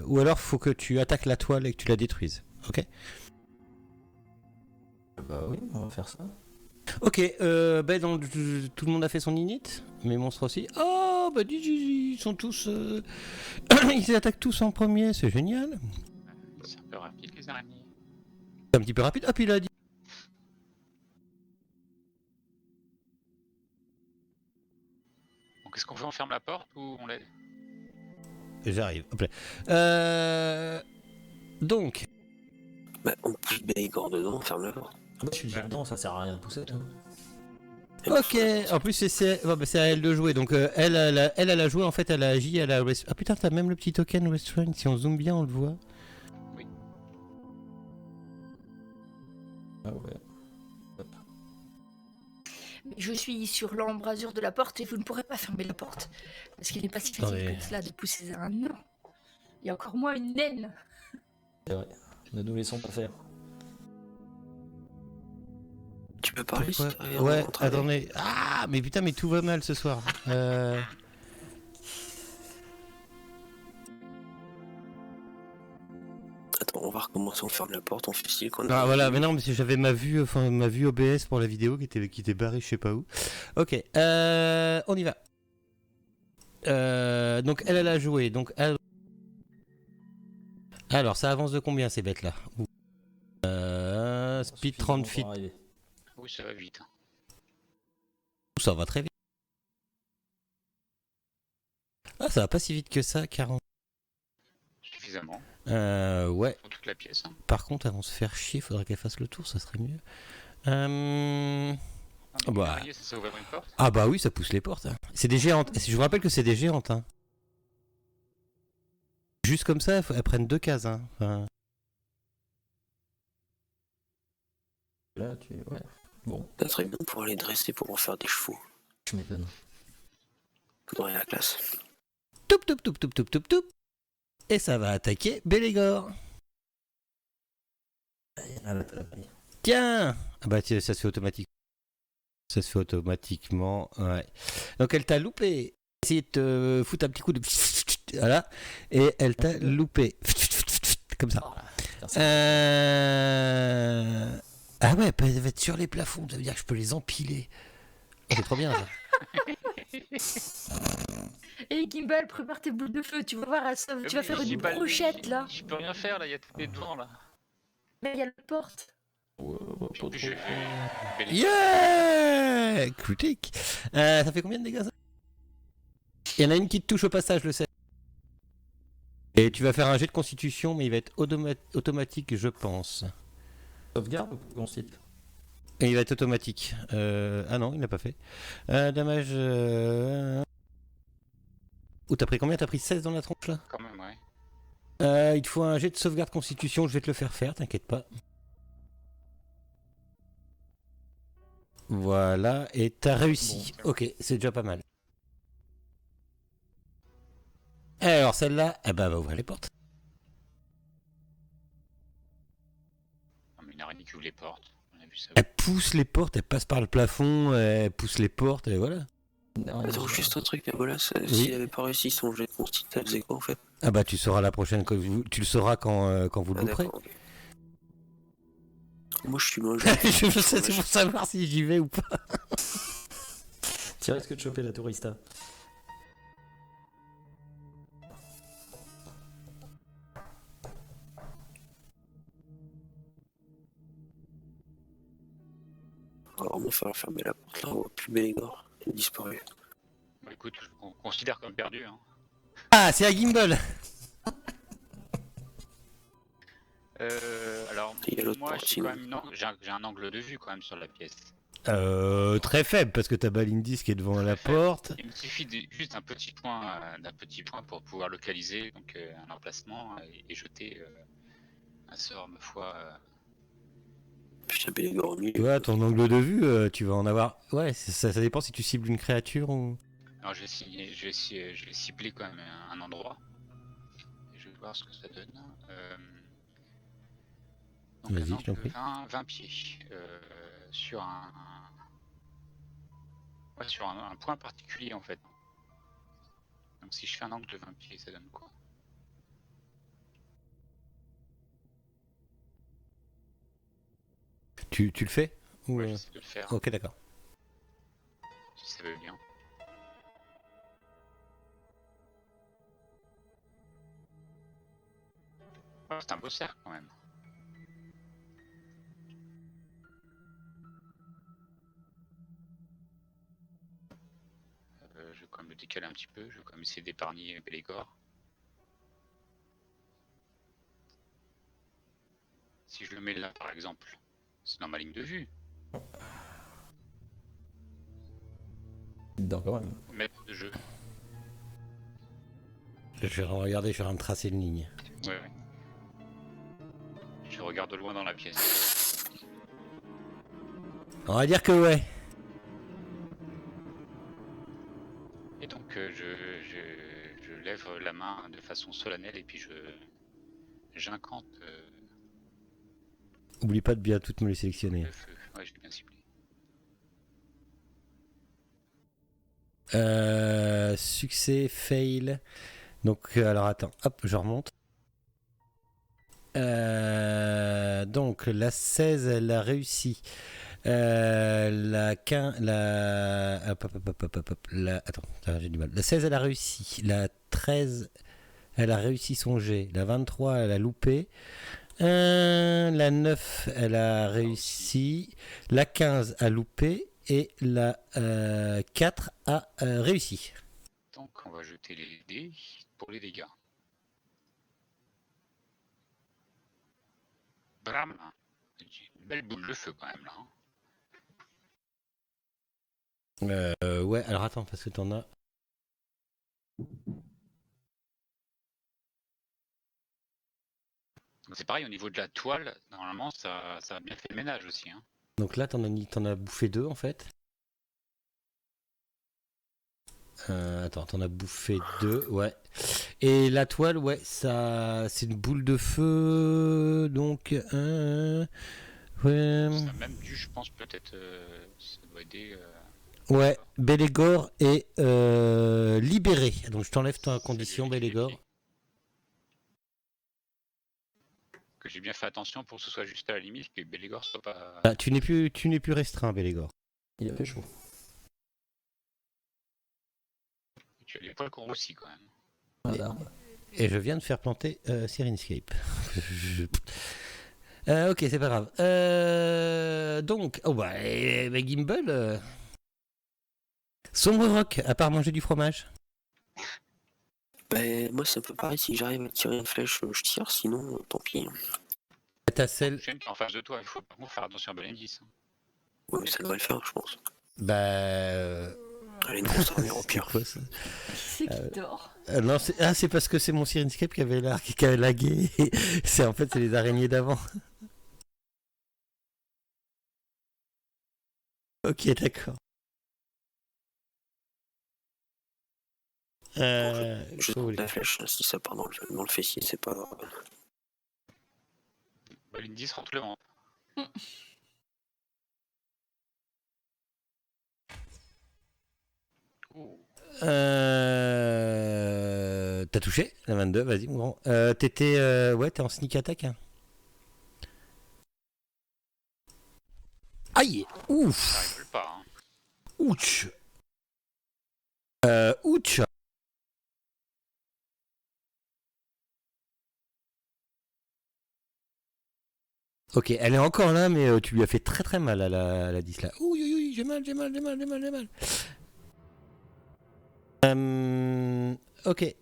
Ou alors faut que tu attaques la toile et que tu la détruises. Ok. Bah oui, on va faire ça. Ok. Donc, tout le monde a fait son init. Mes monstres aussi. Oh bah ils sont tous. Ils attaquent tous en premier. C'est génial. C'est un peu rapide les araignées. C'est un petit peu rapide. Ah puis il a dit. Donc est-ce qu'on ferme la porte ou on l'aide? J'arrive. Hop là. Donc. Bah, on pousse Bélégor dedans, on ferme la porte. Ah bah je suis déjà dedans, ça sert à rien de pousser. Hein. Ok, en plus c'est à elle de jouer, donc elle a joué, en fait elle a agi, elle a... Ah putain, t'as même le petit token Restrain, si on zoome bien on le voit. Ah ouais. Je suis sur l'embrasure de la porte et vous ne pourrez pas fermer la porte. Parce qu'il n'est pas si facile Attendez. que cela de pousser un nain. Il y a encore moins une naine. C'est vrai. Ne nous laissons pas faire. Tu peux parler si Pourquoi t'arrives à Ouais, rentrer. attendez. Ah, mais putain, mais tout va mal ce soir. Attends, on va recommencer, on ferme la porte, on fait style qu'on Ah voilà, mais non, mais j'avais ma vue OBS pour la vidéo qui était barrée je sais pas où. Ok, on y va. Donc elle a joué, donc alors ça avance de combien ces bêtes là? Speed 30 feet, Oui, ça va vite. ça va très vite. Ah, ça va pas si vite que ça, 40. Suffisamment Ouais. pour toute la pièce. Hein. Par contre, avant de se faire chier, faudrait qu'elle fasse le tour, ça serait mieux. Non, mais bah. les araignées, ça ouvre une porte. Ah bah oui, ça pousse les portes. Hein. C'est des géantes. Je vous rappelle que c'est des géantes. Hein. Juste comme ça, elles prennent 2 cases. Hein. Enfin... Là, tu. Ouais. Bon, Ça serait bien pour les dresser pour en faire des chevaux. je m'étonne. Faudrait la classe. Toup, toup, toup, toup, toup, toup, toup. Et ça va attaquer Bélégor. Tiens. Ah bah tiens, ça se fait automatiquement. Ça se fait automatiquement, ouais. Donc elle t'a loupé. Essayez de te foutre un petit coup de... Voilà. Et elle t'a loupé. Comme ça. Ah ouais, elle va être sur les plafonds. Ça veut dire que je peux les empiler. C'est trop bien ça. Hey Gimbal, prépare tes boules de feu, tu vas voir, tu vas faire une brochette là. Je peux rien faire là, il y a tous les devants là. Mais il y a la porte. Puis je vais Yeah! Critique. Ça fait combien de dégâts ça? Il y en a une qui te touche au passage, le 7. Et tu vas faire un jet de constitution, mais il va être automatique, je pense. Sauvegarde ou consit? Et il va être automatique. Ah non, il l'a pas fait. Damage. Oh, t'as pris combien? T'as pris 16 dans la tronche là? quand même, ouais. Il te faut un jet de sauvegarde constitution, je vais te le faire, t'inquiète pas. Voilà, et t'as réussi. Bon. Ok, c'est déjà pas mal. Et alors celle-là, eh ben, va ouvrir les portes. Non, mais une araignée qui ouvre les portes. On a vu ça. Elle pousse les portes, elle passe par le plafond, elle pousse les portes, et voilà. Attends, juste un truc, voilà, Oui. s'il avait pas réussi son jet de consti, elle faisait quoi en fait? Ah bah tu sauras la prochaine, tu le sauras quand vous le Ah, louperez. d'accord, ok. Moi je suis moche. Je sais, c'est pour savoir si j'y vais ou pas. Tu risques de choper la tourista. Alors, il va falloir fermer la porte là, on voit plus Bélégor, il a disparu. Bah, écoute, on considère comme perdu. Hein. Ah, c'est à Gimbal. Alors, Il y a l'autre moi, porte, j'ai sinon. quand même j'ai un angle de vue quand même sur la pièce. Très faible, parce que t'as Balindis qui est devant la Très faible. porte. Il me suffit juste d'un petit point pour pouvoir localiser donc un emplacement et jeter un sort, ma foi. Putain, Bélégor au Tu milieu. vois, ton angle de vue, tu vas en avoir... Ouais, ça dépend si tu cibles une créature ou... Alors, je vais cibler quand même un endroit. Et je vais voir ce que ça donne. Donc, Vas-y, un je t'en angle prie. 20 pieds. Sur ouais, sur un point particulier en fait. Donc si je fais un angle de 20 pieds, ça donne quoi? Tu le fais ou, Ouais, j'essaie de le faire, Ok, d'accord. si ça veut bien. Ouais, c'est un beau cercle quand même. Je vais quand même le décaler un petit peu, je vais quand même essayer d'épargner Bélégor. Si je le mets là par exemple, c'est dans ma ligne de vue. Dedans quand même. Maître de jeu. Je vais regarder, je vais me tracer une ligne. Ouais. Je regarde de loin dans la pièce. On va dire que ouais. Et donc je lève la main de façon solennelle et puis j'incante Oublie pas de bien toutes me les sélectionner. le feu. Ouais, je l'ai bien ciblé. Succès, fail. Donc, alors attends, hop, je remonte. Donc, la 16, elle a réussi. La 15, attends, j'ai du mal. La 16, elle a réussi. La 13, elle a réussi son jet. La 23, elle a loupé. La 9, elle a réussi. La 15 a loupé. Et la 4 a réussi. Donc on va jeter les dés pour les dégâts. Bram, une belle boule de feu quand même là. Hein. Ouais, alors attends, parce que t'en as. C'est pareil au niveau de la toile, normalement ça a bien fait le ménage aussi. Hein. Donc là, t'en as bouffé 2 en fait. Attends, t'en as bouffé 2, ouais. Et la toile, ouais, ça, c'est une boule de feu, donc ouais. Ça a même dû, je pense peut-être, ça doit aider. Ouais, Bélégor est libéré. Donc je t'enlève ta condition, Bélégor. Que j'ai bien fait attention pour que ce soit juste à la limite, que Bélégor soit pas. Ah, tu n'es plus restreint, Bélégor. Il a fait chaud. Tu as les poils qu'on roussit quand même. Voilà. Et je viens de faire planter Sirenscape. Ok, c'est pas grave. Donc, Gimbal. Sombre Rock, à part manger du fromage. Ben, moi, c'est un peu pareil. Si j'arrive à tirer une flèche, je tire. Sinon, tant pis. T'as celle. Chaîne qui est en face de toi, il faut par contre faire attention à Belendis. Ouais, mais ça devrait le faire, je pense. Bah. Elle a une grosse armure au pire. Quoi, ça C'est qui dort. Non, c'est parce que c'est mon Sirenscape qui avait lagué. En fait, c'est les araignées d'avant. Ok, d'accord. Je tente la flèche. Si ça part dans le fessier, c'est pas grave. Belendis rentre le vent. T'as touché la 22, vas-y mon grand. T'es en sneak attack. Hein. Aïe, ouf, Ça rigole pas. Hein. ouch, ouch. Ok, elle est encore là, mais tu lui as fait très très mal à la 10 là. Ouh, j'ai mal. Ok.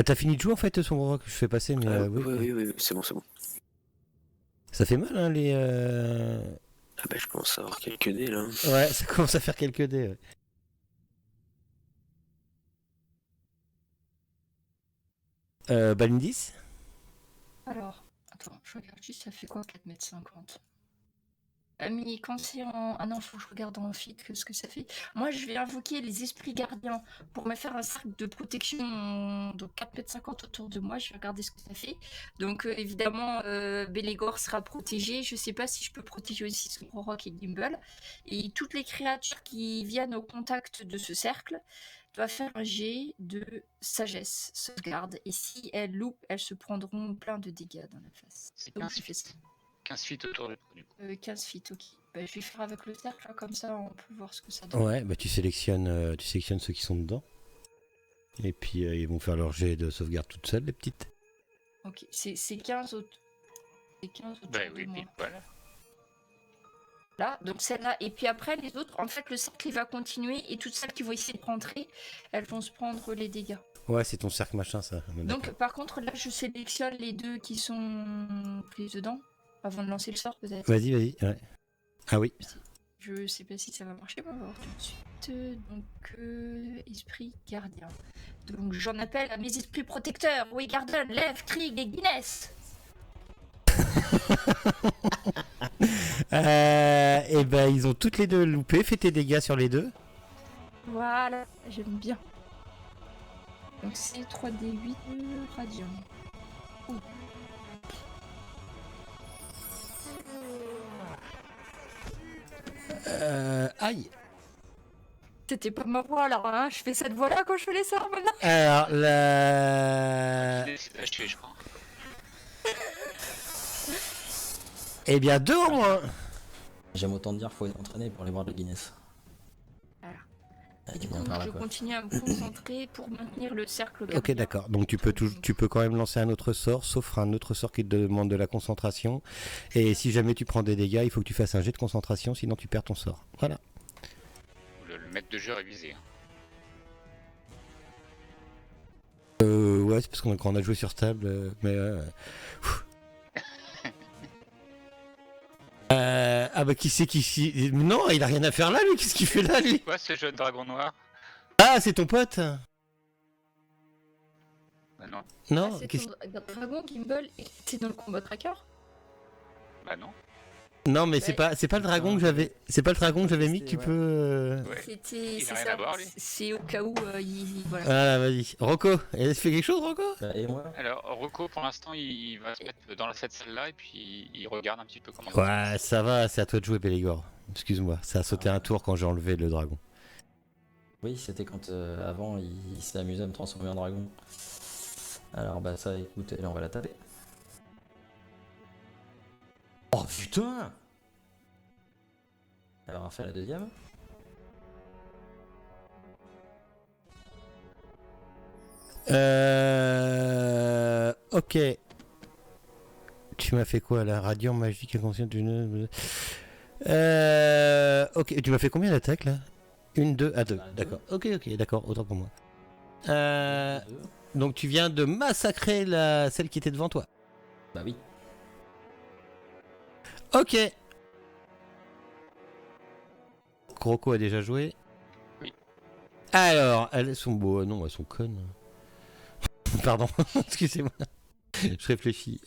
T'as fini de jouer en fait son rock que je fais passer, mais Oui, c'est bon. Ça fait mal hein les. Ah bah, je commence à avoir quelques dés là. Ouais, ça commence à faire quelques dés. Ouais. Balindis. Alors, attends, je regarde juste, ça fait quoi 4,50 m. Mais quand c'est en... Ah non, faut que je regarde en fit ce que ça fait. Moi, je vais invoquer les esprits gardiens pour me faire un cercle de protection de 4,50 m autour de moi. Je vais regarder ce que ça fait. Donc, évidemment, Belégor sera protégé. Je sais pas si je peux protéger aussi Sombre Rock et Gimbal. Et toutes les créatures qui viennent au contact de ce cercle doivent faire un jet de sagesse, sauvegarde. Et si elles loupent, elles se prendront plein de dégâts dans la face. C'est Donc, 15 je fais ça. feet. 15 feet autour de toi, du coup. 15 feet, ok. Bah, je vais faire avec le cercle, là, comme ça on peut voir ce que ça donne. Ouais, bah tu sélectionnes ceux qui sont dedans. Et puis ils vont faire leur jet de sauvegarde toutes seules, les petites. Ok, c'est 15 autres. C'est 15 autour Bah de oui, moi. pile poil. Là, donc celle-là. Et puis après, les autres, en fait, le cercle il va continuer et toutes celles qui vont essayer de rentrer, elles vont se prendre les dégâts. Ouais, c'est ton cercle machin, ça. Donc, par contre, là, je sélectionne les deux qui sont prises dedans avant de lancer le sort, peut-être. Vas-y. Ouais. Ah oui. Je sais pas si ça va marcher, mais on va voir tout de suite. Donc, esprit gardien. Donc, j'en appelle à mes esprits protecteurs. Oui, Garden, Lev, Trig et Guinness. Et ben ils ont toutes les deux loupé. Fais tes dégâts sur les deux. Voilà, j'aime bien. Donc, c'est 3d8 radiant. Ouh. Aïe. C'était pas ma voix alors, hein. Je fais cette voix-là quand je fais les sorts maintenant. Alors la. C'est achevé, je crois. Eh bien 2 au moins. J'aime autant te dire, faut être entraîné pour aller voir de Guinness. Voilà. Ah, Du bien coup, par là, je quoi. continue à me concentrer pour maintenir le cercle Ok, gardien. d'accord. Donc tu peux quand même lancer un autre sort, sauf un autre sort qui te demande de la concentration. Et si jamais tu prends des dégâts, il faut que tu fasses un jet de concentration, sinon tu perds ton sort. Voilà. Le maître de jeu révisé. Hein. Ouais, c'est parce qu'on quand on a joué sur table, mais. Ah bah qui c'est qui. Non, il a rien à faire là, lui. Qu'est-ce qu'il fait là, lui? Quoi, ce jeune dragon noir? Ah, c'est ton pote? Bah non. Non. Ah, c'est qu'est-ce- ton dragon Gimbal et t'es dans le combat tracker. Bah non. Non, mais Ouais. c'est pas le dragon que j'avais. C'est pas le dragon que j'avais mis que tu Ouais. peux. Ouais. C'était, Il a c'est rien ça. à voir, lui. C'est au cas où voilà. Voilà, vas-y. Rocco, elle fait quelque chose, Rocco? Et moi Alors, Rocco, pour l'instant, il va se mettre dans cette salle-là et puis il regarde un petit peu comment Ouais, ça va, c'est à toi de jouer, Pélégor. Excuse-moi, ça a sauté un tour quand j'ai enlevé le dragon. Oui, c'était quand avant il s'est amusé à me transformer en dragon. Alors bah ça, écoute, là on va la taper. Oh putain! Alors, on va faire la deuxième. Ok. Tu m'as fait quoi là? Radiant magique inconscient d'une. Ok, tu m'as fait combien d'attaques là? Une, deux, à deux. Bah, deux. D'accord. Ok, d'accord, autant pour moi. Deux. Donc tu viens de massacrer celle qui était devant toi. Bah oui. Ok. Croco a déjà joué. Oui. Alors, elles sont beaux. Non, elles sont connes. Pardon, excusez-moi. Je réfléchis.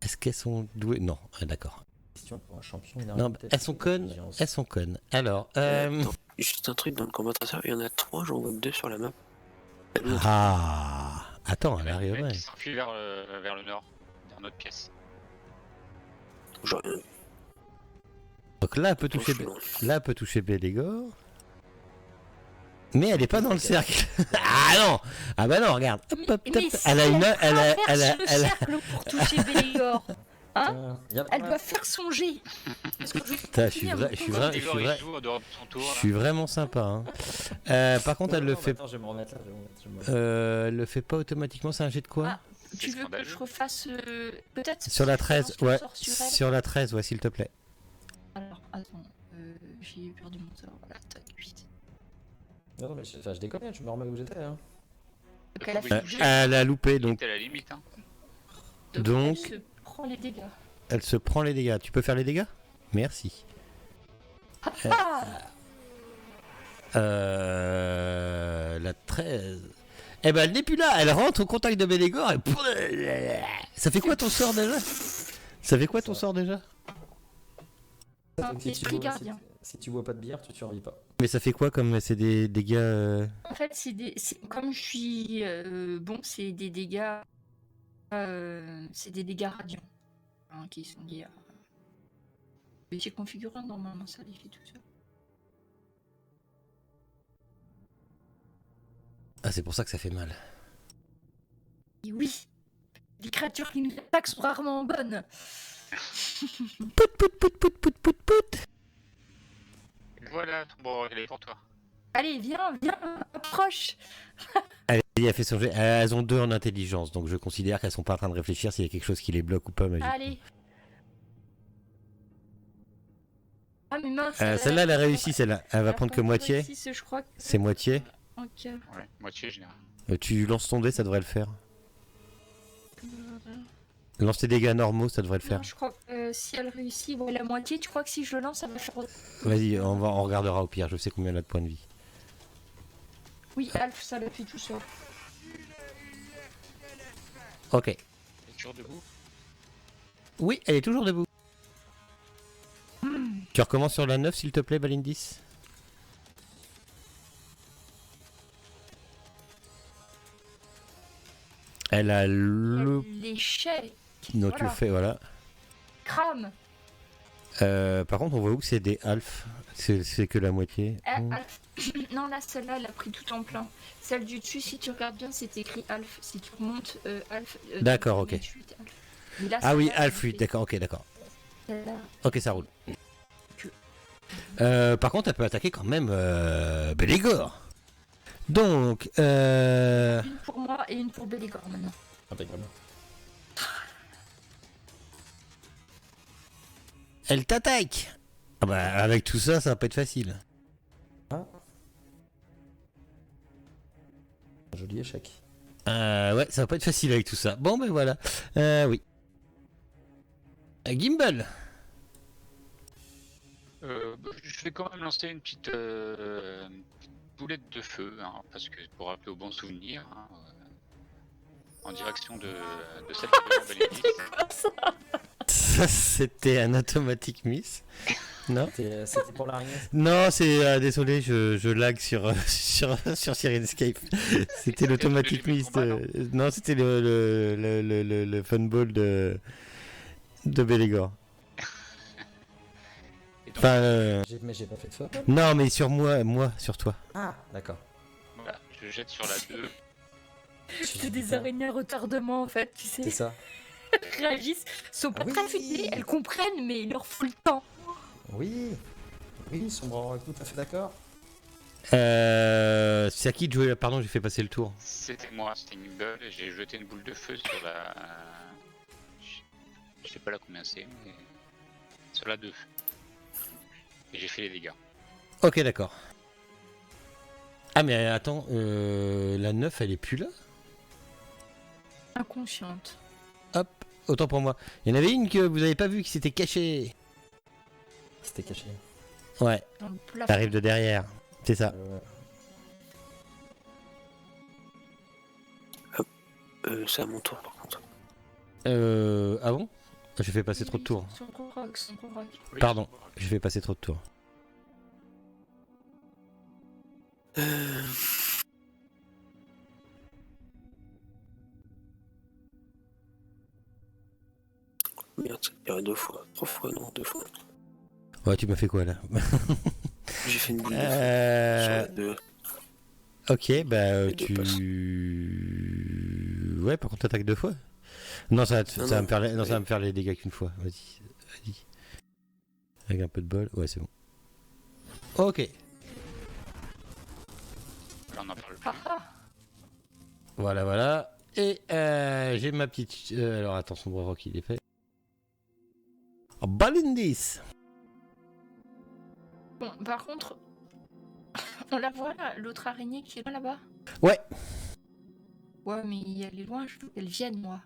Est-ce qu'elles sont douées? Non, d'accord. Question pour un champion. Non, bah, elles sont connes. Elles sont connes. Alors, Attends, juste un truc dans le combat traceur, il y en a 3, j'en vois que 2 sur la map. Ah, attends, elle Il y a une arriverait. qui s'enfuit vers le nord, vers notre pièce. J'ai rien vu. Donc là, elle peut toucher, là, elle peut toucher Bélégor. Mais elle est pas dans le cercle. Ah non. Ah bah non, regarde. Hop, hop, Mais hop. si Elle a une, traverse le cercle pour toucher Bélégor. Hein? Elle doit faire son jet. Parce que Putain, je suis Igor, il joue en dehors de son tour. Je là. suis vraiment sympa. Hein. Par contre, elle le fait. Attends, je vais me remettre là. Elle le fait pas automatiquement. C'est un jet de quoi? Ah, tu veux que je refasse peut-être Sur la 13, ouais. sur elle. Sur la 13, ouais, s'il te plaît. Alors, attends, j'ai perdu mon sort. Voilà, tac, 8. Non, mais je déconne, je me remets où j'étais. Hein. Donc elle a fait bouger. Elle a loupé, donc. T'es à la limite. Hein. Donc- Elle se prend les dégâts. Elle se prend les dégâts. Tu peux faire les dégâts? Merci. La 13. Eh ben, elle n'est plus là. Elle rentre au contact de Bélégor et. Ça fait quoi ton sort déjà? Ça fait quoi ton sort déjà? Un esprit gardien. Si tu bois pas de bière, tu survis pas. Mais ça fait quoi comme c'est des dégâts En fait, comme je suis bon, c'est des dégâts. C'est des dégâts radiants. Hein, qui sont liés à. Mais j'ai configuré normalement, ça les fait tout seul. Ah, c'est pour ça que ça fait mal. Et oui, les créatures qui nous attaquent sont rarement bonnes. Pout pout pout pout pout pout pout. Voilà, ton bon, elle est pour toi. Allez, viens, approche. Allez, elle fait son jet. Elles ont 2 en intelligence, donc je considère qu'elles sont pas en train de réfléchir s'il y a quelque chose qui les bloque ou pas magiquement. Allez. Ah mais mince. Celle-là, elle a réussi, celle-là. Elle va prendre que moitié. Je crois que... C'est moitié. Ok. Ouais, moitié général. Tu lances ton dé, ça devrait le faire. Lance tes dégâts normaux, ça devrait le faire. Non, je crois que si elle réussit, ouais, la moitié, tu crois que si je le lance, ça va faire... Vas-y, on regardera au pire, je sais combien elle a de points de vie. Oui, Alf, ça l'a fait tout seul. Ok. Elle est toujours debout. Oui, elle est toujours debout. Tu recommences sur la 9, s'il te plaît, Balindis. Elle a le... L'échec. Non, tu le fais, voilà. Crame. Par contre, on voit où que c'est des alphes. C'est que la moitié. Alf. Non, là, celle-là, elle a pris tout en plein. Celle du dessus, si tu regardes bien, c'est écrit Alf. Si tu remontes, Alf. D'accord, ok. 28, Alf. Mais là, Ah oui, celle-là, Alf, elle oui, fait- d'accord, ok, d'accord. celle-là. Ok, ça roule. Par contre, elle peut attaquer quand même Bélégor. Donc, Une pour moi et une pour Bélégor maintenant. Impeccable. elle t'attaque. Ah bah, avec tout ça, ça va pas être facile. Ah. Un joli échec. Ouais, ça va pas être facile avec tout ça. Bon, ben voilà. Oui. Gimbal. Je vais quand même lancer une petite boulette de feu, hein, parce que pour rappeler au bon souvenir, hein, en direction de celle qui devant Valérie. Ça, c'était un automatic miss. Non? C'était pour l'araignée. Non, c'est désolé, je lag sur Siren Escape. C'était l'automatic miss. Non, c'était le funball de Bélégor. Enfin, Mais j'ai pas fait de faute. non, mais sur moi, sur toi. Ah, d'accord. Voilà, je jette sur la 2. C'est des araignées à retardement en fait, tu sais. C'est ça. réagissent, sont pas Ah oui. très futés, elles comprennent, mais il leur faut le temps. Oui, oui, Sombre, tout à fait d'accord. C'est à qui de jouer là? Pardon, j'ai fait passer le tour. C'était moi, c'était Gimbal, et j'ai jeté une boule de feu sur la... Je sais pas là combien c'est, mais... Sur la 2. Et j'ai fait les dégâts. Ok, d'accord. Ah mais attends, la 9 elle est plus là? Inconsciente. Hop, autant pour moi. Il y en avait une que vous avez pas vue qui s'était cachée. C'était caché. Ouais, Dans le plafond. t'arrives de derrière. C'est ça. C'est à mon tour par contre. Ah bon? J'ai fait passer trop de tours. Son rock, son rock. Oui, Pardon, j'ai fait passer trop de tours. Merde, ça paraît 2 fois. 3 fois, non, 2 fois. Ouais, tu m'as fait quoi là? J'ai fait une boule de feu sur la 2. Ok, bah Les deux tu... Ouais, par contre t'attaques 2 fois? Non, ça va me faire les... non, ça va me faire les dégâts qu'une fois. Vas-y, vas-y. Avec un peu de bol. Ouais, c'est bon. Ok. Là, on en parle plus. Ah ah. Voilà, voilà. Et j'ai ma petite... alors attends, son bras rock il est fait. Oh, Balindis. Bon, par contre, on la voit là, l'autre araignée qui est là-bas. Ouais. Ouais, mais elle est loin, je veux qu'elle vienne, moi.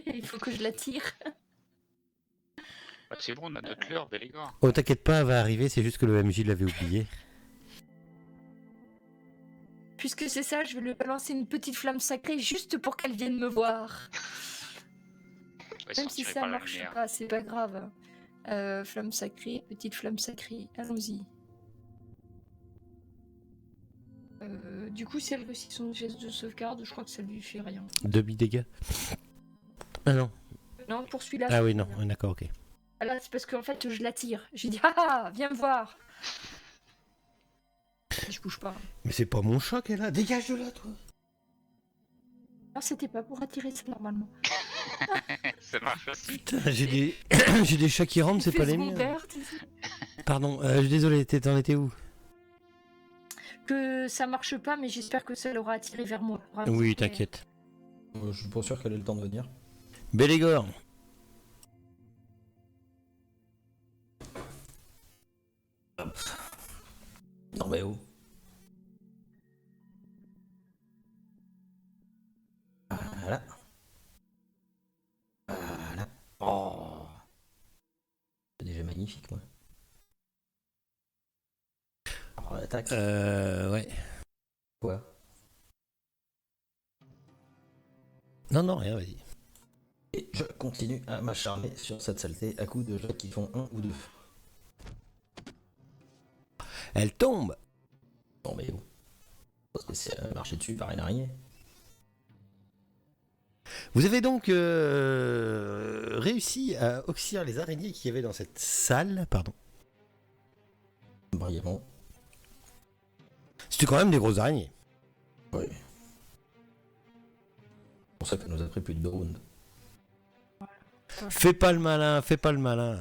Il faut que je la tire. Bah, c'est bon, on a notre leurre, Bélégor. Oh, t'inquiète pas, elle va arriver, c'est juste que le MJ l'avait oublié. Puisque c'est ça, je vais lui balancer une petite flamme sacrée juste pour qu'elle vienne me voir. Ouais, Même si tiré ça par la marche lumière. pas, c'est pas grave. Flamme sacrée, petite flamme sacrée, allons-y. Du coup, si elle réussit son geste de sauvegarde, je crois que ça lui fait rien. Demi-dégâts. Ah non. Non, pour celui-là. Ah ça oui, fait non, rien. d'accord, ok. Ah là, c'est parce qu'en fait, je la tire. J'ai dit, ah, viens me voir. Je bouge pas. Mais c'est pas mon chat qu'elle a, dégage de là, toi. Non, c'était pas pour attirer ça normalement. Ça marche aussi. Putain, j'ai des... j'ai des chats qui rentrent, c'est Effet pas les miens. secondaire, tu sais. Pardon, je suis désolé, t'en étais où? Que ça marche pas, mais j'espère que ça l'aura attiré vers moi. Vraiment. Oui, t'inquiète. Je suis pas sûr qu'elle ait le temps de venir. Bélégor. Non mais oh. Voilà. Voilà. Oh. C'est déjà magnifique, moi. Alors, attaque. Ouais. Quoi? Non, non, rien, vas-y. Et je continue à m'acharner sur cette saleté à coups de jets qui font 1 ou 2. Elle tombe. Non mais oh. C'est marcher dessus par une araignée. Vous avez donc réussi à oxyre les araignées qu'il y avait dans cette salle. Pardon. Brillamment. C'était quand même des grosses araignées. Oui. C'est pour ça que ça nous a pris plus de 2 rounds. Fais pas le malin, fais pas le malin.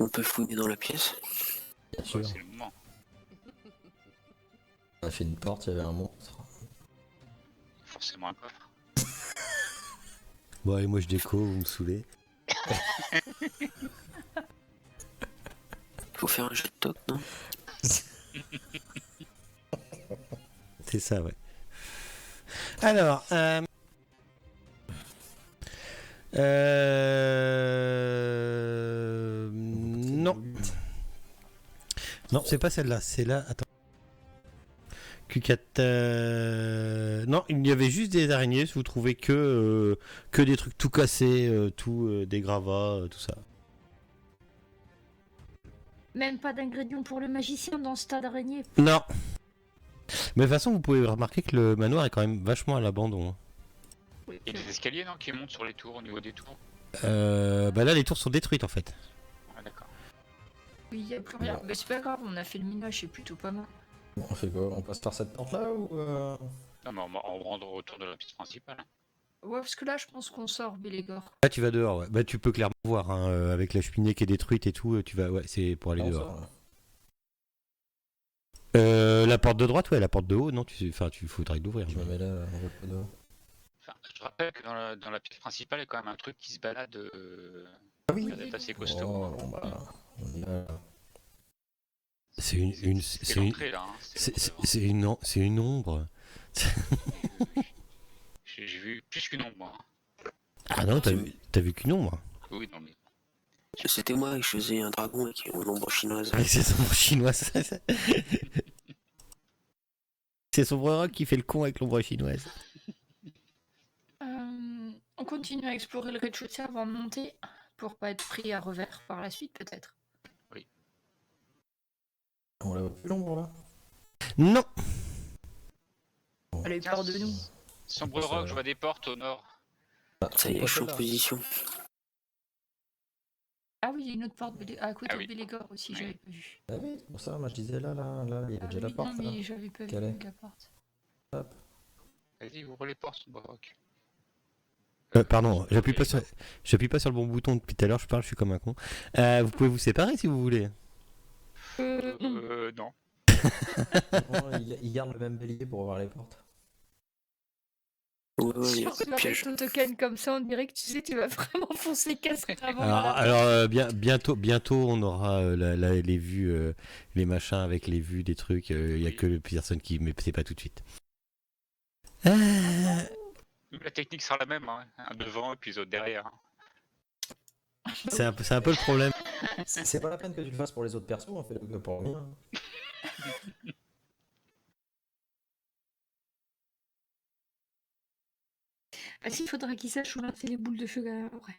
On peut fouiner dans la pièce. Bien Ouais, sûr. c'est le moment. On a fait une porte, il y avait un monstre. Forcément un coffre. Bon, allez, moi je déco, vous me saoulez. Faut faire un jet de toc, non? C'est ça, ouais. Alors, non. Non, c'est pas celle-là, c'est là. Attends. Q4. Non, il y avait juste des araignées. Vous trouvez que des trucs tout cassés, des gravats, tout ça. Même pas d'ingrédients pour le magicien dans ce tas d'araignées. Non. Mais de toute façon, vous pouvez remarquer que le manoir est quand même vachement à l'abandon. Il y a des escaliers, non, qui montent sur les tours, au niveau des tours. Bah là, les tours sont détruites en fait. Ah, d'accord. Oui, y a plus rien. Mais c'est pas grave, on a fait le ménage, c'est plutôt pas mal. Bon, on fait quoi? On passe par cette porte là ou Non, mais on rentre au retour de la pièce principale. Ouais, parce que là, je pense qu'on sort Bélégor. Là, tu vas dehors, ouais. Bah, tu peux clairement voir, hein, avec la cheminée qui est détruite et tout, tu vas, ouais, c'est pour aller Non, dehors. ça, La porte de droite, ouais, la porte de haut, non, tu faudrait l'ouvrir. je me mets là, on va pas de- Enfin, je rappelle que dans la pièce principale, il y a quand même un truc qui se balade. Ah oui. Qui a l'air assez costaud. Oh, bon, bah, on y va. C'est une, C'est l'entrée là. Hein. c'est une ombre. J'ai vu plus qu'une ombre. Moi. Ah non, t'as vu qu'une ombre. Oui, non mais. C'était moi, je faisais un dragon avec une ombre chinoise. Avec ses ombres chinoises. C'est Sombre Rock qui fait le con avec l'ombre chinoise. On continue à explorer le rez-de-chaussée avant de monter, pour pas être pris à revers par la suite, peut-être. On la voit plus l'ombre là. Non. Bon. Elle a eu peur de nous. Sombre Rock, je vois des portes au nord. Ah, Ça y est, quoi, je suis en celle-là position. Ah oui, il y a une autre porte à côté Ah de oui. Bélégor aussi, Oui. j'avais pas vu. Ah oui, c'est pour ça, moi je disais là, il y avait déjà la Oui, porte. non, là. mais j'avais pas Quelle vu est la porte. Hop. Vas-y, ouvre les portes, Sombre Rock. Pardon, j'appuie pas sur le bon bouton depuis tout à l'heure, je suis comme un con. Vous pouvez vous séparer si vous voulez. Non. Non, il garde le même bélier pour ouvrir les portes. Ouais, il y a Sur pas de piège. le token comme ça, on dirait que tu vas vraiment foncer casque avant. la porte. Alors bientôt on aura les vues, les machins avec les vues des trucs. Il y a que les personnes qui, mais c'est pas tout de suite. La technique sera la même, hein. Un devant et puis les autres derrière. C'est un peu le problème. C'est pas la peine que tu le fasses pour les autres persos, on fait le pour le mien. Ah si, il faudra qu'il sache où lancer les boules de feu après.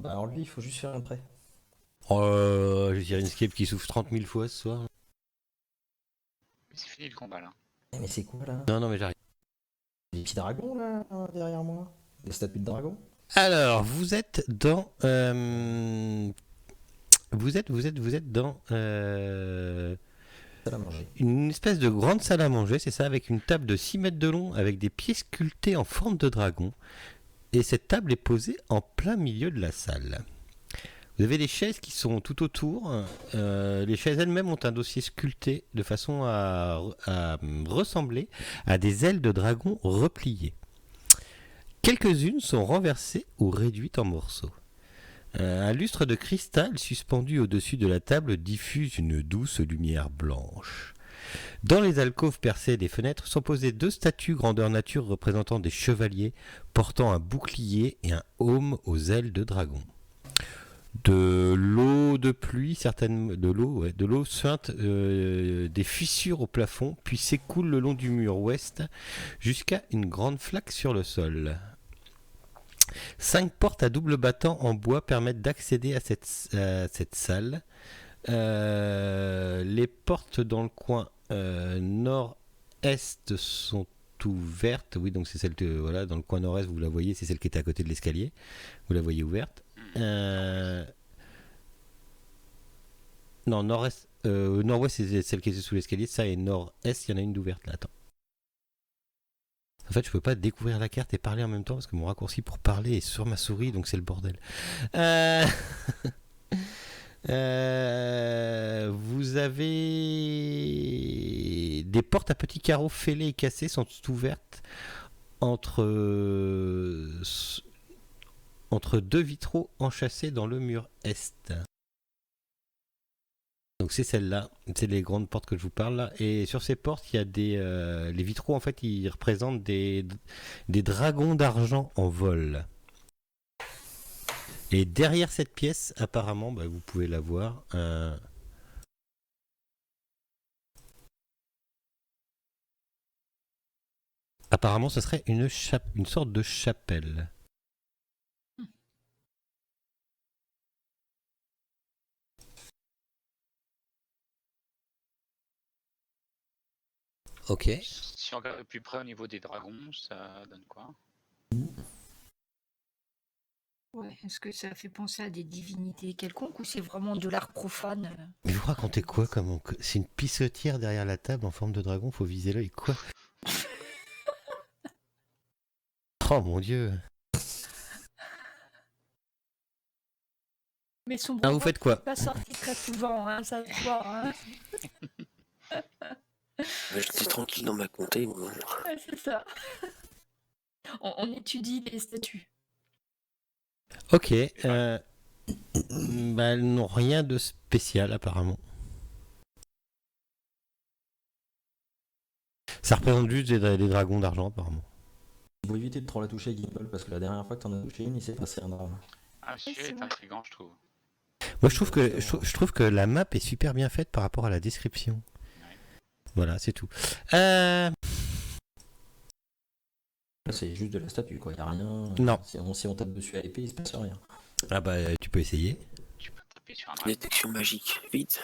Bah, alors lui, il faut juste faire un trait. J'ai tiré une escape qui souffle 30 000 fois ce soir. Mais c'est fini le combat là. Mais c'est quoi là? Non, mais j'arrive. Des petits dragons là, derrière moi? Des statues de dragons? Alors, vous êtes dans... Vous êtes dans... Salle à manger. Une espèce de grande salle à manger, c'est ça, avec une table de 6 mètres de long, avec des pieds sculptés en forme de dragon. Et cette table est posée en plein milieu de la salle. Vous avez des chaises qui sont tout autour. Les chaises elles-mêmes ont un dossier sculpté de façon à ressembler à des ailes de dragon repliées. Quelques-unes sont renversées ou réduites en morceaux. Un lustre de cristal suspendu au-dessus de la table diffuse une douce lumière blanche. Dans les alcôves percées des fenêtres sont posées 2 statues grandeur nature représentant des chevaliers portant un bouclier et un aume aux ailes de dragon. De l'eau de pluie, de l'eau suinte des fissures au plafond, puis s'écoule le long du mur ouest jusqu'à une grande flaque sur le sol. 5 portes à double battant en bois permettent d'accéder à cette salle. Les portes dans le coin nord-est sont ouvertes. Oui, donc c'est celle voilà, dans le coin nord-est, vous la voyez, c'est celle qui était à côté de l'escalier. Vous la voyez ouverte. Non, nord-est, nord-ouest, c'est celle qui était sous l'escalier. Ça, et nord-est, il y en a une d'ouverte là. Attends. En fait, je peux pas découvrir la carte et parler en même temps parce que mon raccourci pour parler est sur ma souris, donc c'est le bordel. Vous avez des portes à petits carreaux fêlés et cassés sont ouvertes entre 2 vitraux enchâssés dans le mur est. Donc c'est celle-là, c'est les grandes portes que je vous parle là. Et sur ces portes, il y a les vitraux en fait, ils représentent des dragons d'argent en vol. Et derrière cette pièce, apparemment, vous pouvez la voir. Apparemment, ce serait une sorte de chapelle. Ok. Si on regarde de plus près au niveau des dragons, ça donne quoi? Ouais, est-ce que ça fait penser à des divinités quelconques ou c'est vraiment de l'art profane? Mais vous racontez quoi c'est une pissotière derrière la table en forme de dragon, faut viser l'œil, quoi? Oh mon dieu. Mais son Ah, vous bonbon faites quoi? n'est pas sorti très souvent, hein, ça se voit. Hein. J'étais tranquille dans ma comté, moi. Ouais, c'est ça. On étudie les statuts. Ok. Bah, elles n'ont rien de spécial apparemment. Ça représente juste des dragons d'argent apparemment. Il faut éviter de trop la toucher, Gimbal, parce que la dernière fois que t'en as touché une, il s'est passé un drame. Ah, c'est c'est vrai. intriguant, je trouve. Moi je trouve que la map est super bien faite par rapport à la description. Ouais. Voilà, c'est tout. C'est juste de la statue, quoi. Y a rien. Non. Si on tape dessus à l'épée, il se passe rien. Ah bah tu peux essayer. Tu peux taper sur un dragon. Détection magique, vite.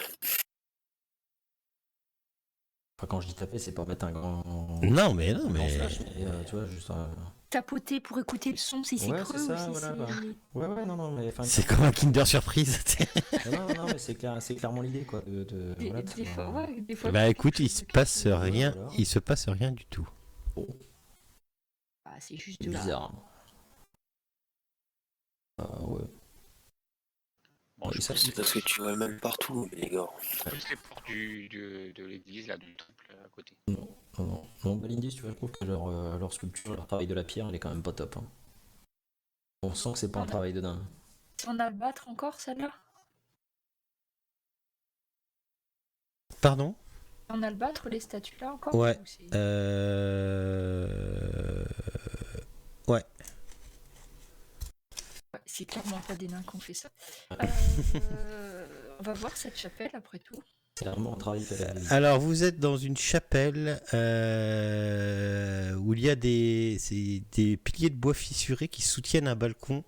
Enfin, quand je dis taper, c'est pas mettre un grand. Non un mais grand flash, mais, Euh, tu vois, juste. Tapoter pour écouter le son si c'est Ouais, creux c'est ça, ou si voilà, c'est... bah. Ouais, non, mais. Enfin, c'est comme un Kinder Surprise. non, mais c'est clairement l'idée, quoi. Voilà, Des fois, ouais, des fois, Bah tu- écoute, il se passe rien, Voilà. il se passe rien du tout. Ah, c'est juste C'est là. bizarre. Ouais. Bon, je ça, pense C'est parce que tu vois le même partout, les gars. que c'est les portes de l'église, là, du temple à côté. Non, Balindis, tu vois, je trouve que leur sculpture, leur travail de la pierre, il est quand même pas top. Hein. On sent que c'est pas un travail de dingue. C'est en albattre encore, celle-là? Pardon? En albattre, les statues là encore? Ouais. Ou c'est- Ouais. Ouais, c'est clairement pas des nains qui ont fait ça. On va voir cette chapelle après tout. C'est vraiment un travail fait à la- Alors vous êtes dans une chapelle où il y a des piliers de bois fissurés qui soutiennent un balcon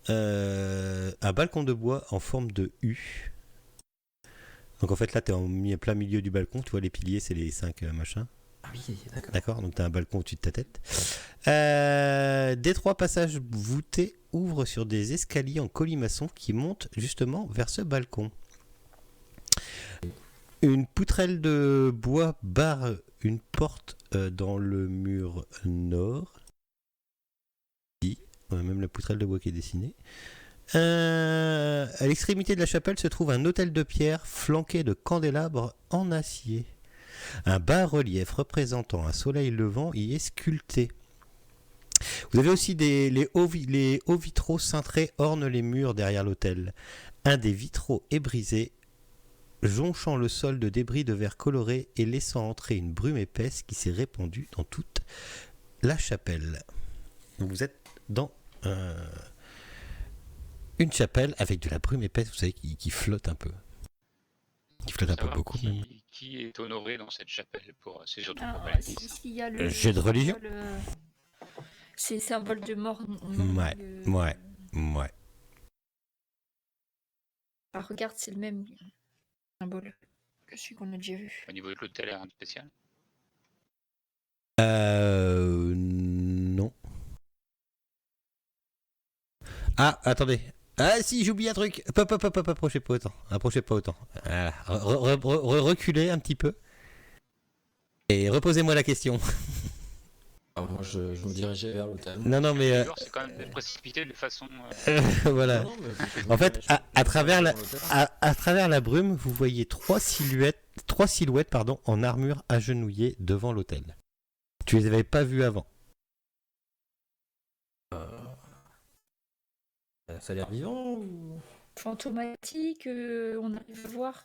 de bois en forme de U. Donc en fait là tu es en plein milieu du balcon, tu vois les piliers c'est les 5 machins. Ah oui, d'accord. D'accord, donc tu as un balcon au-dessus de ta tête. Des 3 passages voûtés ouvrent sur des escaliers en colimaçon qui montent justement vers ce balcon. Une poutrelle de bois barre une porte dans le mur nord. Même la poutrelle de bois qui est dessinée. À l'extrémité de la chapelle se trouve un autel de pierre flanqué de candélabres en acier. Un bas-relief représentant un soleil levant y est sculpté. Vous avez aussi les hauts vitraux cintrés ornent les murs derrière l'autel. Un des vitraux est brisé, jonchant le sol de débris de verre coloré et laissant entrer une brume épaisse qui s'est répandue dans toute la chapelle. Donc vous êtes dans une chapelle avec de la brume épaisse, vous savez, qui flotte un peu. Qui flotte un peu Savoir beaucoup même. qui est honoré dans cette chapelle c'est surtout pour Ah, Balindis. s'il y a le Jet de religion. symbole, c'est le symbole de mort. Ouais. Ah, regarde, c'est le même symbole que celui qu'on a déjà vu. Au niveau de l'hôtel, rien de spécial. Non. Ah, attendez. Ah si, j'ai oublié un truc. Hop, approchez pas autant. Voilà. Reculez un petit peu. Et reposez-moi la question. Ah, moi, je me dirigeais vers l'hôtel. Non, mais... Toujours, c'est quand même précipité de façon. voilà. Non, mais je En fait, à travers la, dans l'hôtel. à travers la brume, vous voyez trois silhouettes en armure agenouillées devant l'autel. Tu les avais pas vues avant. Ça a l'air vivant ou... Fantomatique, on arrive à voir.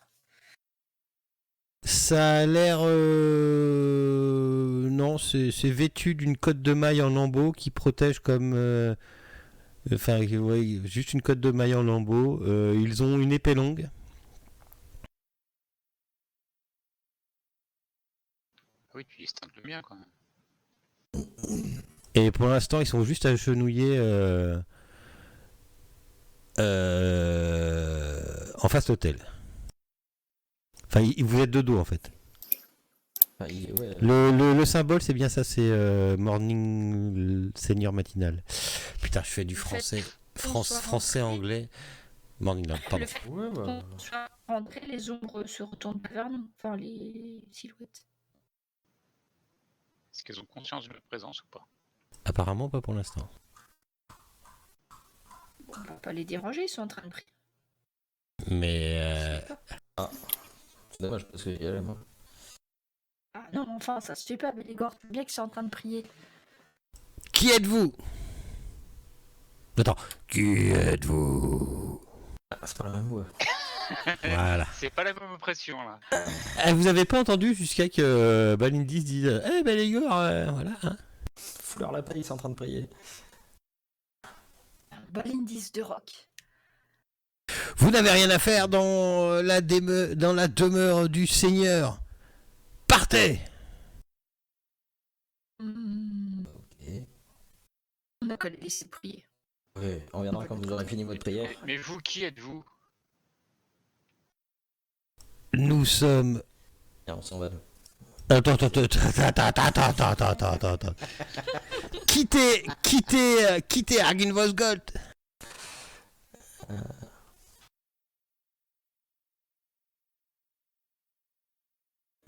Ça a l'air... Non, c'est vêtu d'une cotte de maille en lambeaux qui protège comme... Enfin, ouais, juste une cotte de maille en lambeaux. Ils ont une épée longue. Ah oui, tu distingues bien quand même. Et pour l'instant, ils sont juste agenouillés en face l'hôtel. Enfin, vous êtes de dos en fait. Enfin, ouais, Le symbole, c'est bien ça, c'est Morning Seigneur Matinal. Putain, je fais du français. Français, anglais. Morning Land, pardon. Le fait ouais, bah, qu'on soit rentré, les ombres se retournent vers nous, enfin les silhouettes. Est-ce qu'elles ont conscience de notre présence ou pas? Apparemment pas pour l'instant. On va pas les déranger, ils sont en train de prier. Mais C'est dommage parce que moi. Ah non, enfin, ça se fait pas, mais les gars, bien qu'ils sont en train de prier. qui êtes-vous? Attends, qui êtes-vous? Ah, c'est pas la même voix. Voilà. C'est pas la même impression là. Vous avez pas entendu jusqu'à que Balindis dise eh ben les gars, voilà. Hein. Fous-leur la paix, ils sont en train de prier. Un Balindis de rock. Vous n'avez rien à faire dans la demeure du Seigneur. Partez! Ok. On n'a qu'à les laisser prier. Ouais, on viendra quand vous aurez fini votre prière. Mais vous, qui êtes-vous? Nous sommes. Et on s'en va. Attends. Quittez Argynvosgold.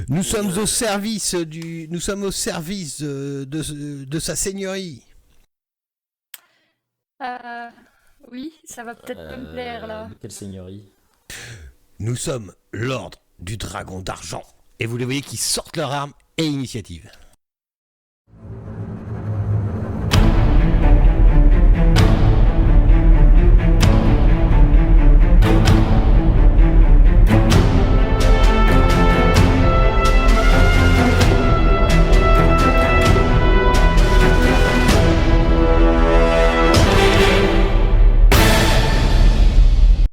Nous sommes au service de sa seigneurie. Oui, ça va peut-être pas me plaire là. De quelle seigneurie? Nous sommes l'ordre du dragon d'argent. Et vous les voyez qui sortent leurs armes et initiative.